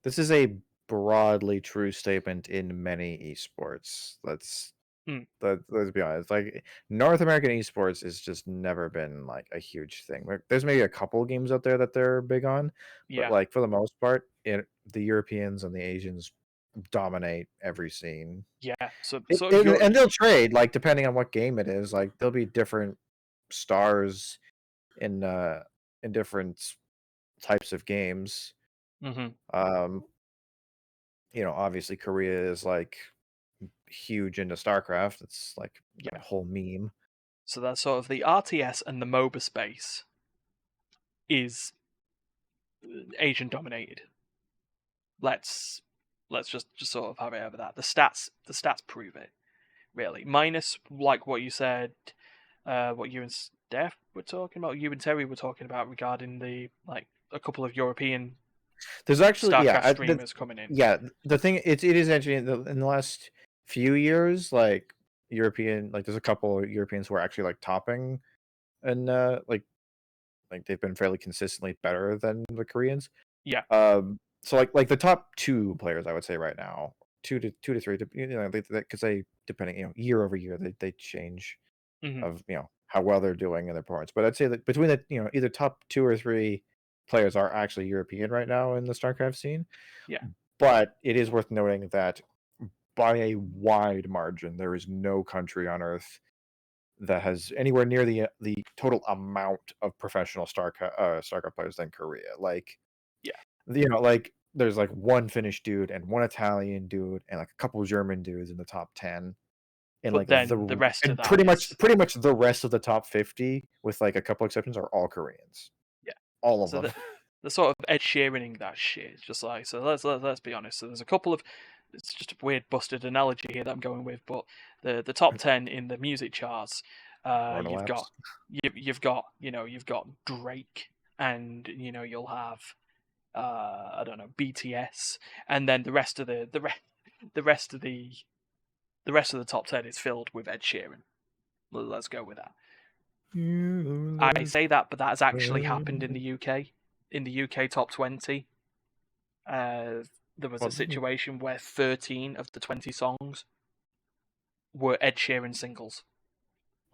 [SPEAKER 2] this is a broadly true statement in many esports. Let's be honest. Like, North American esports has just never been like a huge thing. There's maybe a couple games out there that they're big on, but
[SPEAKER 1] Yeah,
[SPEAKER 2] like for the most part, the Europeans and the Asians dominate every scene.
[SPEAKER 1] yeah. So
[SPEAKER 2] And they'll trade, like, depending on what game it is. Like, there'll be different stars in different types of games. Um, obviously Korea is like huge into StarCraft. It's like a whole meme.
[SPEAKER 1] So that's sort of the RTS and the MOBA space is Asian dominated. Let's just sort of have it over that. The stats prove it, really. Minus like what you said, what you and Steph were talking about, you and Terry were talking about regarding the like a couple of European
[SPEAKER 2] There's actually
[SPEAKER 1] StarCraft streamers coming in.
[SPEAKER 2] Yeah, the thing it is actually in the last few years, like European, like there's a couple of Europeans who are actually like topping, and like they've been fairly consistently better than the Koreans.
[SPEAKER 1] Yeah.
[SPEAKER 2] So like the top 2 players, I would say right now, 2 to 3, because they depending, year over year they change of how well they're doing in their points. But I'd say that between the either top 2 or 3 players are actually European right now in the StarCraft scene.
[SPEAKER 1] Yeah.
[SPEAKER 2] But it is worth noting that by a wide margin, there is no country on Earth that has anywhere near the total amount of professional StarCraft players than Korea. Like, like there's like one Finnish dude and one Italian dude and like a couple German dudes in the top 10. And
[SPEAKER 1] But
[SPEAKER 2] like
[SPEAKER 1] then the rest of
[SPEAKER 2] and
[SPEAKER 1] that is
[SPEAKER 2] pretty much the rest of the top 50, with like a couple exceptions, are all Koreans.
[SPEAKER 1] yeah.
[SPEAKER 2] All of
[SPEAKER 1] So
[SPEAKER 2] them.
[SPEAKER 1] the sort of Ed Sheeraning that shit. It's just like, so let's be honest. So there's a couple of, it's just a weird busted analogy here that I'm going with, but the top 10 in the music charts,
[SPEAKER 2] Corona
[SPEAKER 1] you've got
[SPEAKER 2] laps.
[SPEAKER 1] you've got Drake, and you'll have I don't know, BTS, and then the rest of the top 10 is filled with Ed Sheeran. Let's go with that. I say that, but that has actually happened in the UK. In the UK top 20, there was a
[SPEAKER 2] Well,
[SPEAKER 1] situation where 13 of the 20 songs were Ed Sheeran singles.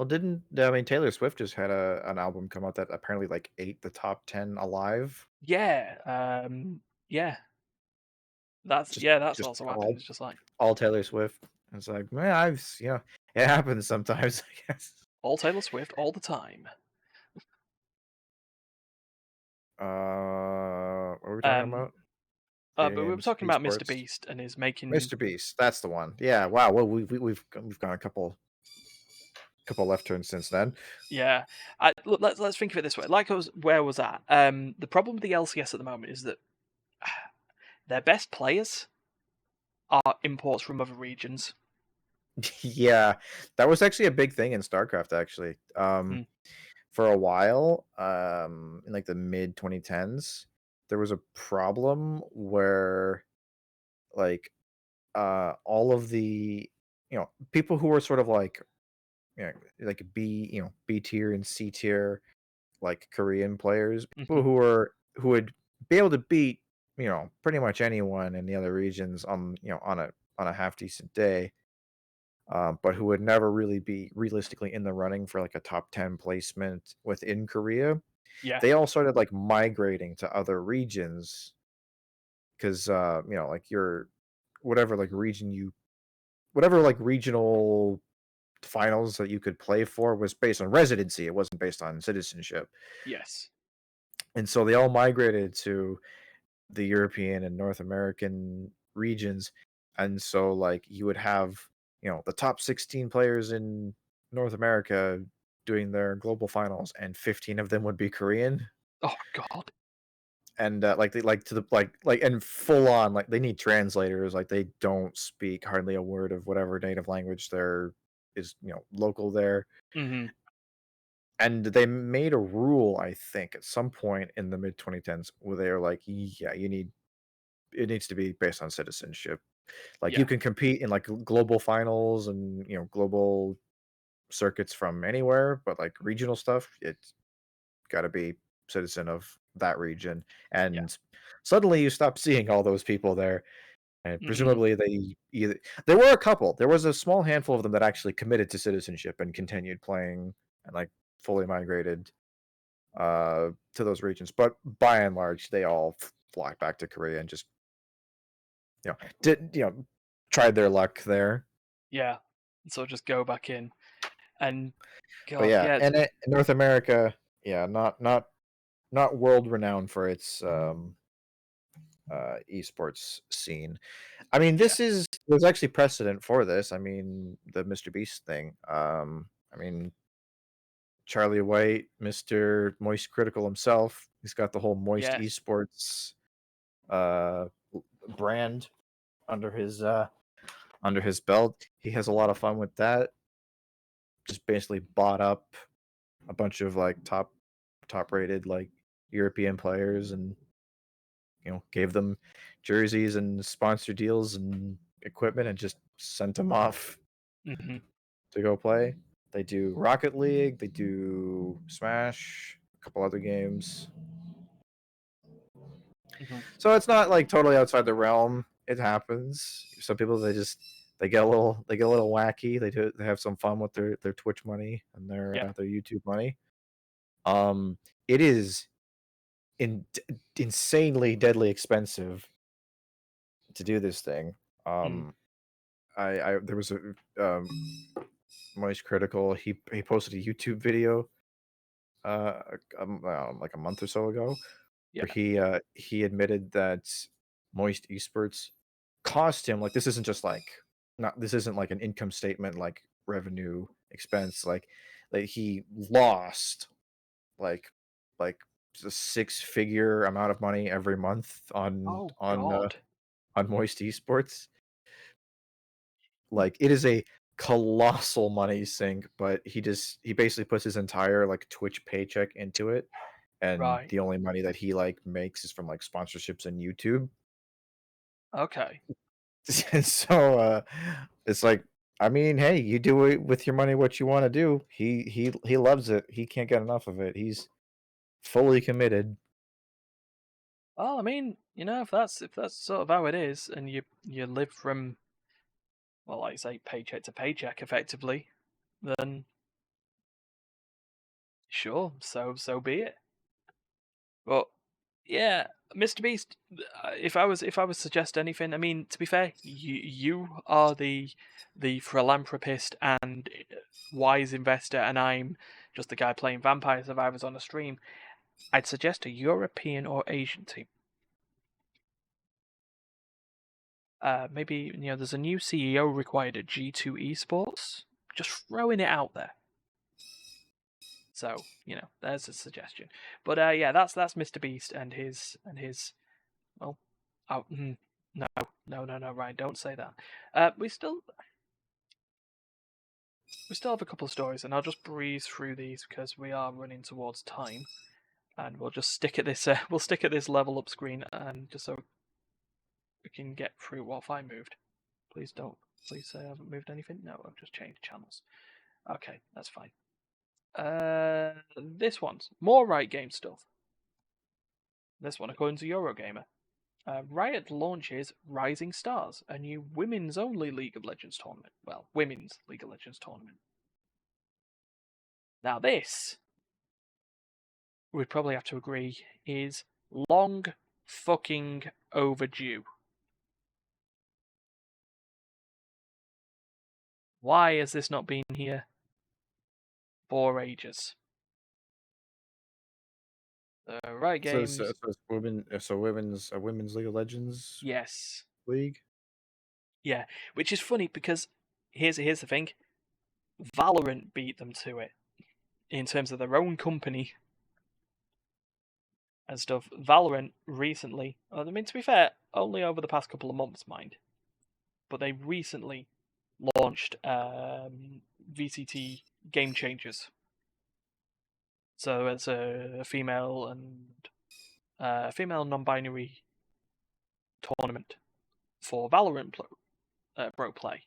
[SPEAKER 2] didn't I mean Taylor Swift just had an album come out that apparently like ate the top 10 alive.
[SPEAKER 1] Yeah, yeah, that's
[SPEAKER 2] Just
[SPEAKER 1] also happened. It's just like
[SPEAKER 2] all Taylor Swift. It's like, man, it happens sometimes, I guess.
[SPEAKER 1] all Taylor Swift all the time.
[SPEAKER 2] What were we talking
[SPEAKER 1] Um,
[SPEAKER 2] about?
[SPEAKER 1] but we were
[SPEAKER 2] Games,
[SPEAKER 1] talking about Mr.
[SPEAKER 2] esports.
[SPEAKER 1] Beast and his making.
[SPEAKER 2] Mr. Beast, that's the one. Yeah, wow. Well, we've gone a couple left turns since then.
[SPEAKER 1] Yeah, look, let's think of it this way. Like I was, where I was at. The problem with the LCS at the moment is that their best players are imports from other regions.
[SPEAKER 2] Yeah, that was actually a big thing in StarCraft, actually.
[SPEAKER 1] Mm.
[SPEAKER 2] For a while, in like the mid 2010s, there was a problem where like all of the people who were sort of like like B tier and C tier, like Korean players, people
[SPEAKER 1] Hmm.
[SPEAKER 2] who would be able to beat pretty much anyone in the other regions on on a half decent day, but who would never really be realistically in the running for like a top 10 placement within Korea.
[SPEAKER 1] Yeah.
[SPEAKER 2] They all started like migrating to other regions because like your whatever like region you whatever like regional finals that you could play for was based on residency. It wasn't based on citizenship.
[SPEAKER 1] Yes.
[SPEAKER 2] And so they all migrated to the European and North American regions. And so like you would have, the top 16 players in North America doing their global finals, and 15 of them would be Korean.
[SPEAKER 1] Oh God.
[SPEAKER 2] And like they like to the like and full on like they need translators, like they don't speak hardly a word of whatever native language there is local there.
[SPEAKER 1] Hmm.
[SPEAKER 2] And they made a rule, I think, at some point in the mid 2010s where they were like, yeah, it needs to be based on citizenship. Like you
[SPEAKER 1] Yeah.
[SPEAKER 2] can compete in like global finals and global circuits from anywhere, but like regional stuff, it's got to be citizen of that region.
[SPEAKER 1] Yeah.
[SPEAKER 2] And suddenly you stop seeing all those people there, and
[SPEAKER 1] Hmm.
[SPEAKER 2] presumably there were a couple. There was a small handful of them that actually committed to citizenship and continued playing and like fully migrated to those regions, but by and large they all flocked back to Korea and just did tried their luck there.
[SPEAKER 1] Yeah. So just go back in, and
[SPEAKER 2] But
[SPEAKER 1] God,
[SPEAKER 2] yeah,
[SPEAKER 1] yeah.
[SPEAKER 2] and North America, yeah, not world renowned for its esports scene. I mean,
[SPEAKER 1] Yeah.
[SPEAKER 2] there's actually precedent for this. I mean, the Mr. Beast thing. I mean, Charlie White, Mr. Moist Critical himself, he's got the whole Moist
[SPEAKER 1] Yes.
[SPEAKER 2] Esports uh brand under his belt. He has a lot of fun with that. Just basically bought up a bunch of like top rated like European players, and gave them jerseys and sponsor deals and equipment, and just sent them off
[SPEAKER 1] Hmm.
[SPEAKER 2] to go play. They do Rocket League, they do Smash, a couple other games.
[SPEAKER 1] Hmm.
[SPEAKER 2] So it's not like totally outside the realm. It happens. Some people they get a little wacky. They have some fun with their Twitch money and
[SPEAKER 1] Yeah.
[SPEAKER 2] their YouTube money. It is insanely deadly expensive to do this thing.
[SPEAKER 1] Hmm.
[SPEAKER 2] Um, I there was a um, Moist Critical. He posted a YouTube video like a month or so ago, where
[SPEAKER 1] Yeah.
[SPEAKER 2] he admitted that Moist Esports cost him, like, this isn't just like not this isn't like an income statement like revenue expense. Like he lost like like a six-figure amount of money every month
[SPEAKER 1] Oh God.
[SPEAKER 2] on Moist Esports. Like it is a colossal money sink, but he basically puts his entire like Twitch paycheck into it, and
[SPEAKER 1] Right.
[SPEAKER 2] the only money that he like makes is from like sponsorships and YouTube.
[SPEAKER 1] Okay.
[SPEAKER 2] And so it's like, I mean, hey, you do it with your money what you want to do. He loves it. He can't get enough of it. He's fully committed.
[SPEAKER 1] Well, I mean, if that's sort of how it is, and you live from, well, like you say, paycheck to paycheck, effectively, then sure, so be it. But yeah, Mr. Beast. If I was to suggest anything, I mean, to be fair, you are the philanthropist and wise investor, and I'm just the guy playing Vampire Survivors on a stream. I'd suggest a European or Asian team. Maybe there's a new CEO required at G2 Esports. Just throwing it out there. So there's a suggestion. But yeah, that's Mr. Beast and his. Well, oh no, Ryan, don't say that. We still have a couple of stories, and I'll just breeze through these because we are running towards time, and we'll just stick at this. We'll stick at this level up screen, and just so we can get through what if I moved. Please don't. Please say I haven't moved anything. No, I've just changed channels. Okay, that's fine. This one's more Riot Game stuff. This one, according to Eurogamer. Riot launches Rising Stars, a new women's only League of Legends tournament. Well, women's League of Legends tournament. Now, this, we'd probably have to agree, is long fucking overdue. Why has this not been here for ages? Riot Games.
[SPEAKER 2] So it's women's League of Legends
[SPEAKER 1] Yes.
[SPEAKER 2] league.
[SPEAKER 1] Yeah, which is funny because here's the thing. Valorant beat them to it in terms of their own company and stuff. Valorant recently, I mean, to be fair, only over the past couple of months, mind, but they recently launched VCT Game Changers. So it's a female non-binary tournament for Valorant pro play,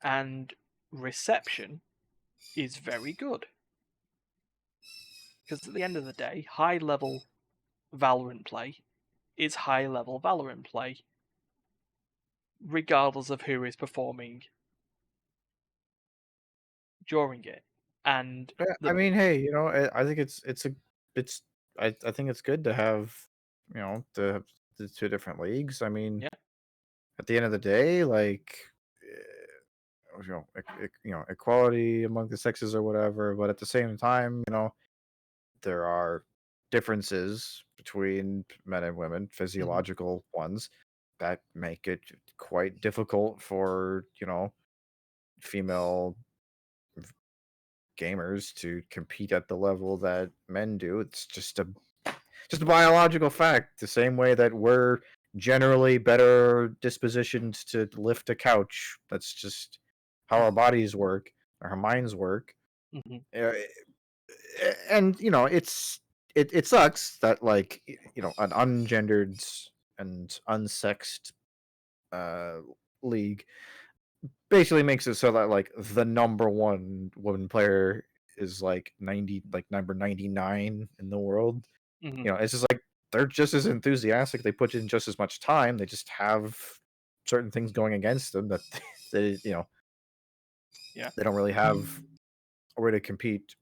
[SPEAKER 1] and reception is very good. Because at the end of the day, high-level Valorant play is high-level Valorant play, regardless of who is performing during it. And
[SPEAKER 2] I mean, hey, I think I think it's good to have, the two different leagues. I mean,
[SPEAKER 1] yeah,
[SPEAKER 2] at the end of the day, like, equality among the sexes or whatever. But at the same time, there are differences between men and women, physiological ones, that make it quite difficult for female gamers to compete at the level that men do. It's just a biological fact. The same way that we're generally better dispositioned to lift a couch. That's just how our bodies work, or our minds work.
[SPEAKER 1] mm-hmm.
[SPEAKER 2] Uh, and it sucks that like an ungendered and unsexed league basically makes it so that like the number one woman player is like number 99 in the world.
[SPEAKER 1] Mm-hmm.
[SPEAKER 2] It's just like they're just as enthusiastic, they put in just as much time, they just have certain things going against them that they
[SPEAKER 1] Yeah,
[SPEAKER 2] they don't really have a way to compete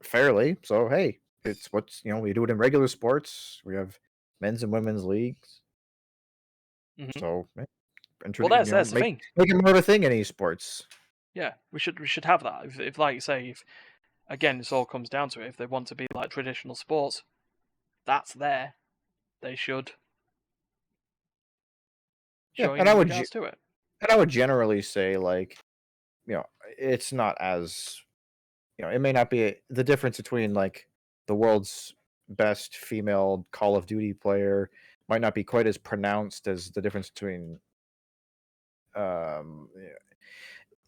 [SPEAKER 2] fairly. So hey, it's what's we do it in regular sports. We have men's and women's leagues.
[SPEAKER 1] mm-hmm.
[SPEAKER 2] So
[SPEAKER 1] Well, that's the thing.
[SPEAKER 2] make it more of a thing in esports.
[SPEAKER 1] Yeah, we should have that. If like you say, if again, this all comes down to it. If they want to be like traditional sports, that's there. They should
[SPEAKER 2] Yeah,
[SPEAKER 1] join in regards to it.
[SPEAKER 2] and I would generally say like it's not as it may not be the difference between like the world's best female Call of Duty player might not be quite as pronounced as the difference between yeah,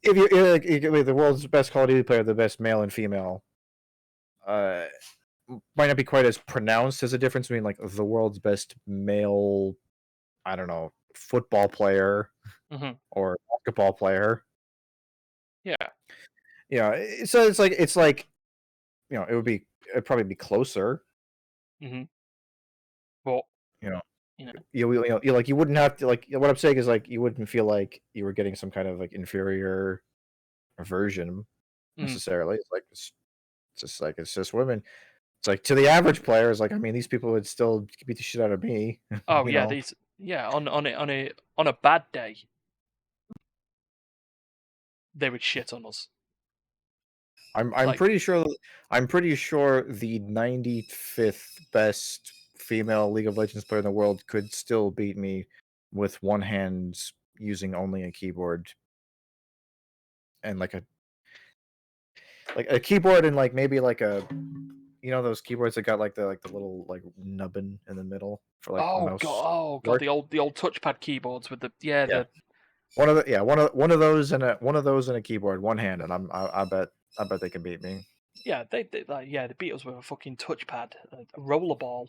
[SPEAKER 2] if you're like the world's best Call of Duty player, the best male and female, uh, might not be quite as pronounced as a difference between like the world's best male, I don't know, football player
[SPEAKER 1] Hmm.
[SPEAKER 2] or basketball player.
[SPEAKER 1] Yeah.
[SPEAKER 2] So it's like it'd probably be closer.
[SPEAKER 1] Hmm. But
[SPEAKER 2] You know,
[SPEAKER 1] you know.
[SPEAKER 2] you wouldn't have to like what I'm saying is like you wouldn't feel like you were getting some kind of like inferior version
[SPEAKER 1] Mm.
[SPEAKER 2] necessarily. It's just women. It's like to the average player, it's like I mean these people would still beat the shit out of me.
[SPEAKER 1] Oh
[SPEAKER 2] you
[SPEAKER 1] yeah,
[SPEAKER 2] know,
[SPEAKER 1] these on a bad day, they would shit on us.
[SPEAKER 2] I'm
[SPEAKER 1] Like,
[SPEAKER 2] pretty sure the 95th best female League of Legends player in the world could still beat me with one hand using only a keyboard and like a keyboard and like maybe like a those keyboards that got like the little like nubbin in the middle for like mouse
[SPEAKER 1] oh god,
[SPEAKER 2] work.
[SPEAKER 1] the old touchpad keyboards with the yeah
[SPEAKER 2] Yeah,
[SPEAKER 1] the
[SPEAKER 2] one of those and a keyboard, one hand, and I bet they can beat me.
[SPEAKER 1] yeah they like yeah they beat us with a fucking touchpad, a rollerball.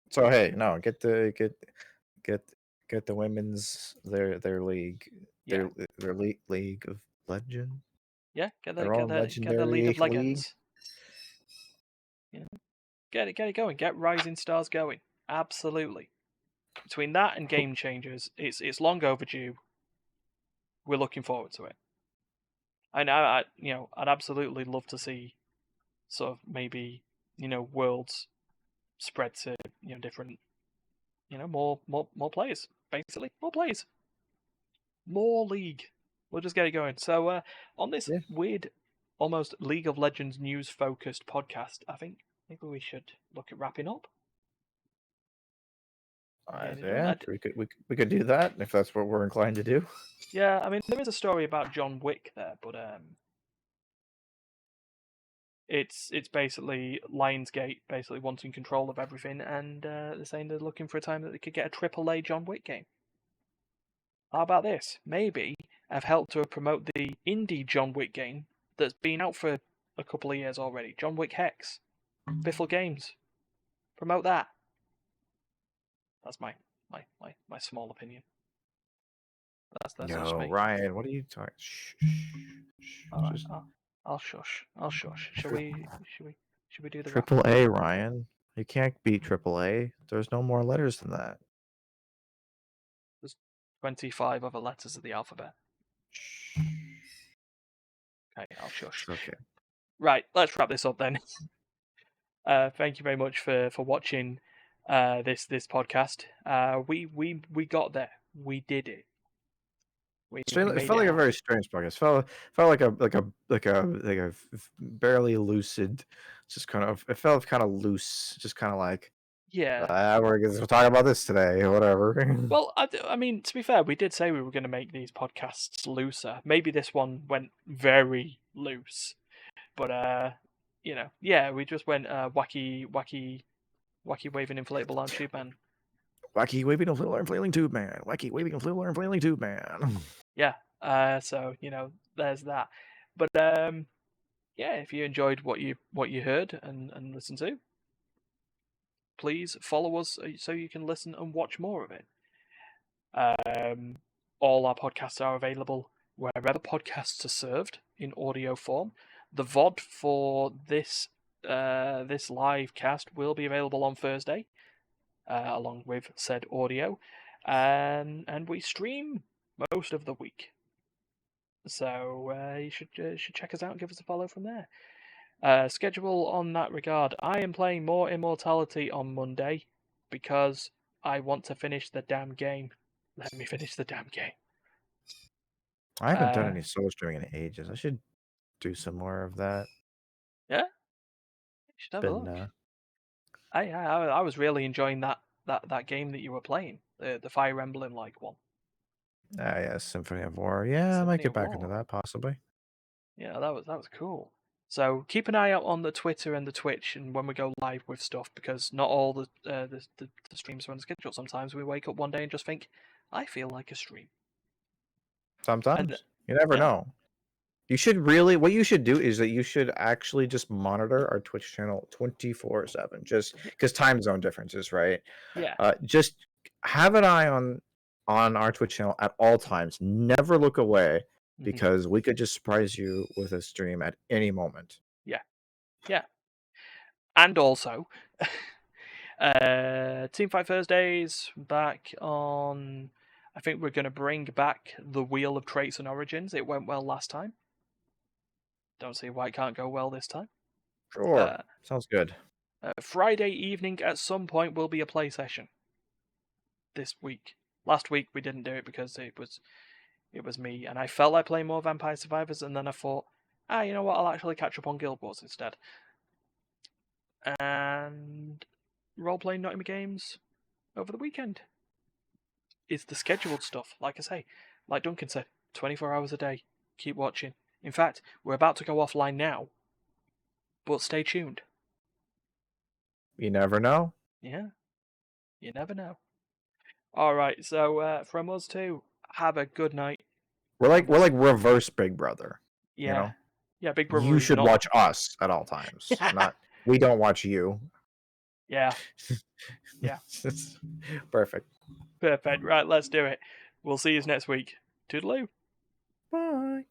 [SPEAKER 2] So hey, no, get get the women's their league
[SPEAKER 1] Yeah,
[SPEAKER 2] their league of legend
[SPEAKER 1] yeah,
[SPEAKER 2] their own
[SPEAKER 1] get their League
[SPEAKER 2] legendary
[SPEAKER 1] of
[SPEAKER 2] league.
[SPEAKER 1] Legends. You know, get it going, get Rising Stars going. Absolutely. Between that and Game Changers, it's long overdue. We're looking forward to it. And I'd absolutely love to see sort of maybe worlds spread to different more players, basically more players, more league. We'll just get it going. So on this
[SPEAKER 2] Yeah,
[SPEAKER 1] weird almost League of Legends news focused podcast, I think maybe we should look at wrapping up and getting it done.
[SPEAKER 2] yeah, we could do that if that's what we're inclined to do.
[SPEAKER 1] Yeah, I mean there is a story about John Wick there, but it's basically Lionsgate basically wanting control of everything, and they're saying they're looking for a time that they could get a AAA John Wick game. How about this? Maybe I've helped to promote the indie John Wick game that's been out for a couple of years already. John Wick Hex, Biffle Games. Promote that. That's my small opinion. That's just
[SPEAKER 2] Yo,
[SPEAKER 1] me.
[SPEAKER 2] Ryan, what are you talking?
[SPEAKER 1] All right,
[SPEAKER 2] Just
[SPEAKER 1] I'll shush. I'll shush. Should we do the wrap
[SPEAKER 2] triple
[SPEAKER 1] up?
[SPEAKER 2] A, Ryan. You can't beat triple A. There's no more letters than that.
[SPEAKER 1] There's 25 other letters of the alphabet. Okay, I'll shush.
[SPEAKER 2] It's okay.
[SPEAKER 1] Right, let's wrap this up then. Thank you very much for watching this podcast. We got there. We did it. We
[SPEAKER 2] It
[SPEAKER 1] made
[SPEAKER 2] felt
[SPEAKER 1] it
[SPEAKER 2] like a
[SPEAKER 1] happen.
[SPEAKER 2] very strange podcast. Felt like a barely lucid, just kind of. It felt kind of loose, just kind of like
[SPEAKER 1] Yeah.
[SPEAKER 2] we're gonna talk about this today, or whatever.
[SPEAKER 1] Well, I mean, to be fair, we did say we were going to make these podcasts looser. Maybe this one went very loose, but yeah, we just went wacky waving inflatable arm tube man.
[SPEAKER 2] Wacky waving a flailing tube man. Wacky waving a flailing tube man.
[SPEAKER 1] Yeah. So there's that. But yeah, if you enjoyed what you heard and listened to, please follow us so you can listen and watch more of it. All our podcasts are available wherever podcasts are served in audio form. The VOD for this live cast will be available on Thursday, along with said audio, and we stream most of the week. So you should check us out and give us a follow from there. Schedule on that regard. I am playing more Immortality on Monday because I want to finish the damn game. Let me finish the damn game.
[SPEAKER 2] I haven't done any solo streaming in ages. I should do some more of that.
[SPEAKER 1] Yeah, you should have a
[SPEAKER 2] Been
[SPEAKER 1] look. I was really enjoying that game that you were playing, the Fire Emblem like one.
[SPEAKER 2] Yeah, Symphony of War. Yeah, I might
[SPEAKER 1] Symphony
[SPEAKER 2] get
[SPEAKER 1] of
[SPEAKER 2] back into
[SPEAKER 1] War.
[SPEAKER 2] that possibly.
[SPEAKER 1] Yeah, that was cool. So keep an eye out on the Twitter and the Twitch, and when we go live with stuff, because not all the streams are on schedule. Sometimes we wake up one day and just think, I feel like a stream. And
[SPEAKER 2] Sometimes you never
[SPEAKER 1] yeah,
[SPEAKER 2] know. You should really. What you should do is that you should actually just monitor our Twitch channel 24/7, just because time zone differences, right?
[SPEAKER 1] yeah,
[SPEAKER 2] Just have an eye on our Twitch channel at all times. Never look away
[SPEAKER 1] mhm,
[SPEAKER 2] because we could just surprise you with a stream at any moment.
[SPEAKER 1] yeah, yeah. And also, Teamfight Thursdays back on. I think we're going to bring back the Wheel of Traits and Origins. It went well last time. Don't see why it can't go well this time.
[SPEAKER 2] Sure, sounds good.
[SPEAKER 1] Friday evening at some point will be a play session. This week. Last week we didn't do it because it was me, and I felt like playing more Vampire Survivors, and then I thought, you know what? I'll actually catch up on Guild Wars instead. And role playing Nottingham games over the weekend is the scheduled stuff. Like I say, like Duncan said, 24 hours a day. Keep watching. In fact, we're about to go offline now, but stay tuned.
[SPEAKER 2] You never know.
[SPEAKER 1] Yeah, you never know. All right, so from us too, have a good night.
[SPEAKER 2] We're like reverse Big Brother.
[SPEAKER 1] Yeah,
[SPEAKER 2] You know,
[SPEAKER 1] yeah. Big Brother
[SPEAKER 2] you
[SPEAKER 1] is
[SPEAKER 2] should
[SPEAKER 1] not.
[SPEAKER 2] watch us at all times. Not we don't watch you.
[SPEAKER 1] Yeah, yeah.
[SPEAKER 2] Perfect.
[SPEAKER 1] Perfect. Right, let's do it. We'll see you next week. Toodaloo.
[SPEAKER 2] Bye.